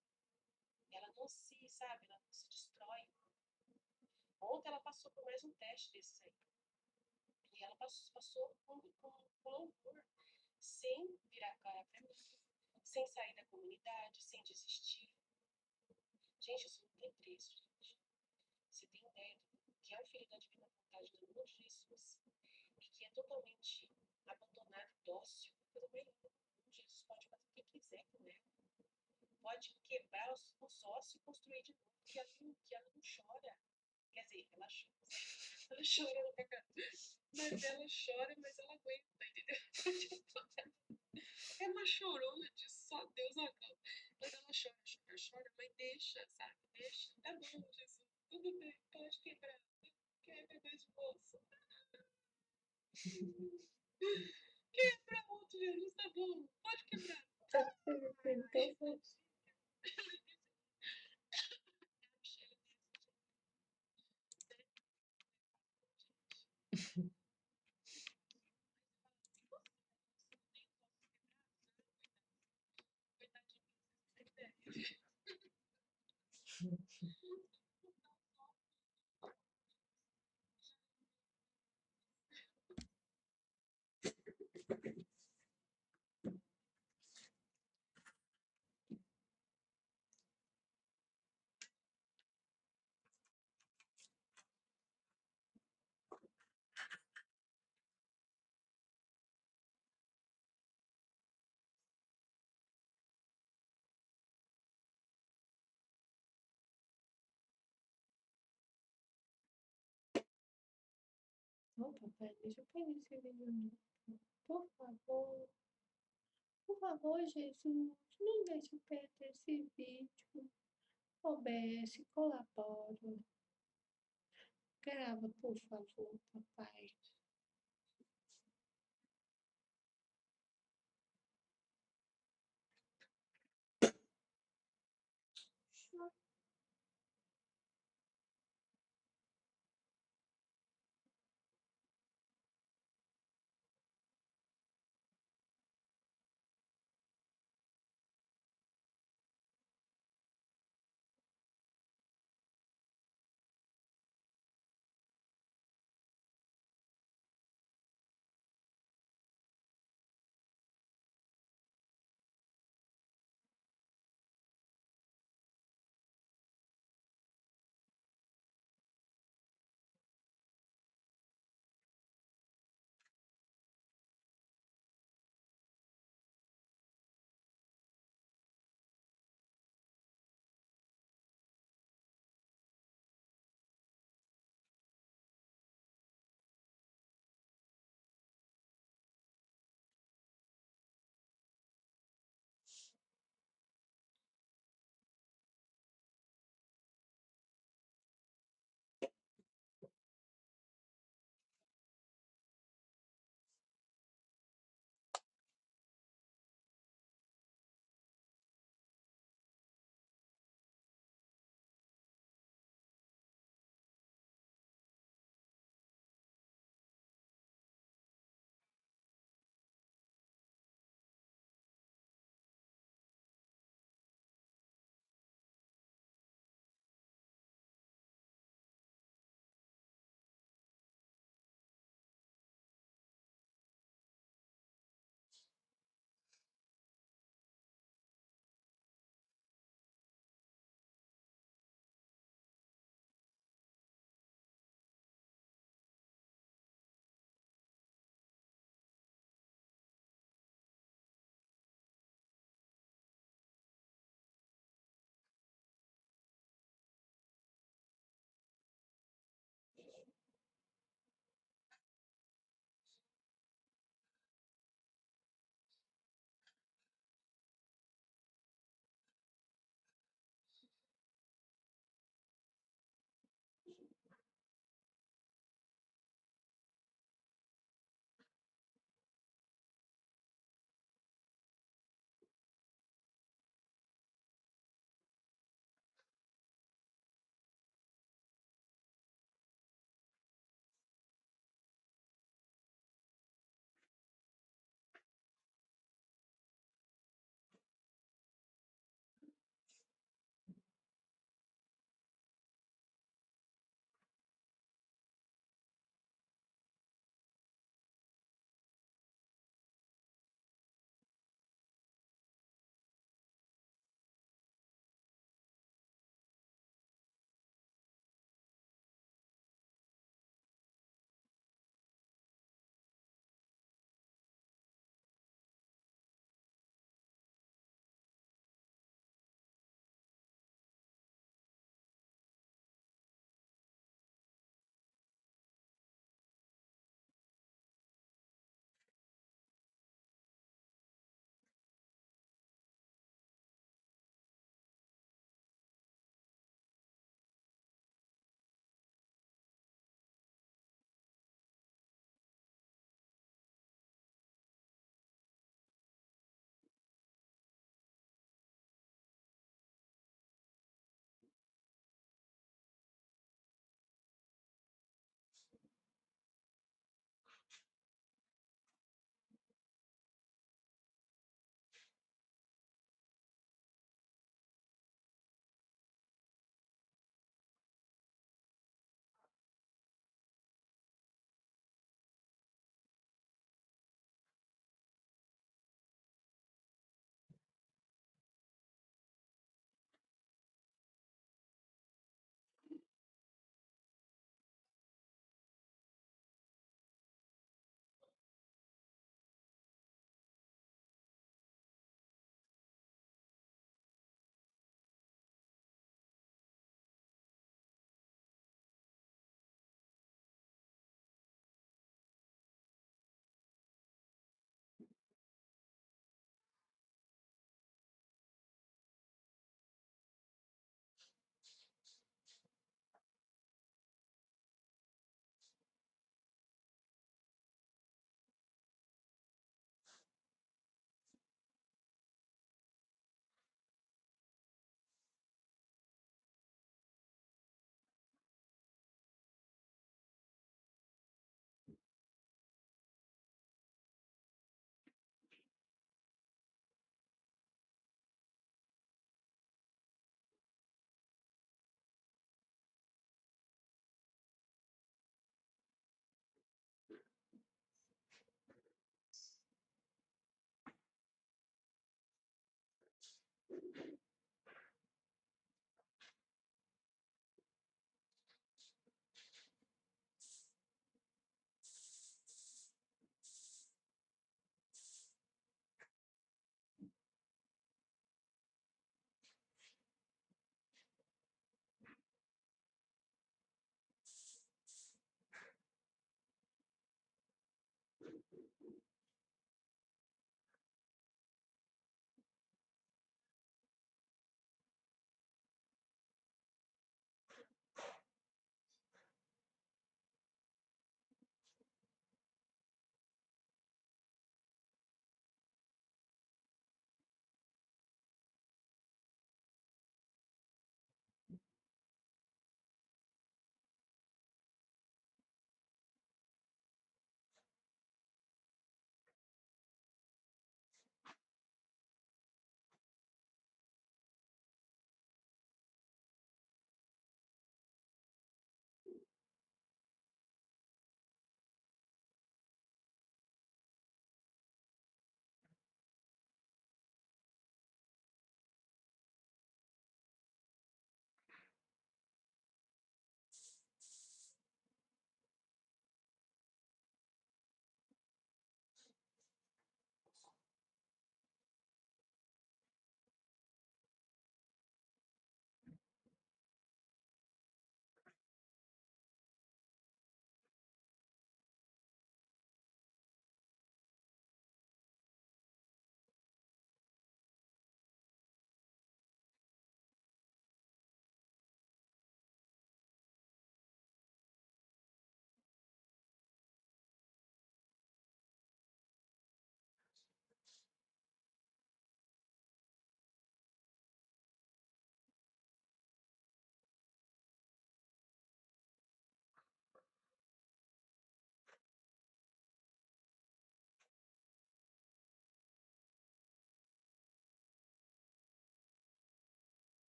Ela não se, sabe, ela não se destrói. Ontem ela passou por mais um teste desse aí. E ela passou com louvor, sem virar cara para mim, sem sair da comunidade, sem desistir. Gente, isso não tem preço, gente. Você tem ideia do que é o filho da divina vontade do nome de Jesus e que é totalmente abandonado e dócil, coisa mais linda do mundo. Jesus pode fazer o que quiser com ela. Pode quebrar os ossos e construir de novo, que ela não chora. Quer dizer, ela chora. Ela chora na cara. Mas ela chora, mas ela aguenta, entendeu? É uma chorona de só Deus acalma. Mas ela chora, mas deixa, sabe? Deixa. Tá bom, Jesus. Tudo bem, pode quebrar. Quebra mais moça. Quebra outro, Jesus, tá bom. Pode quebrar. Então, não, papai, deixa eu pegar esse vídeo. Por favor. Por favor, Jesus, não deixe eu perder esse vídeo. OBS, colabora. Grava, por favor, papai.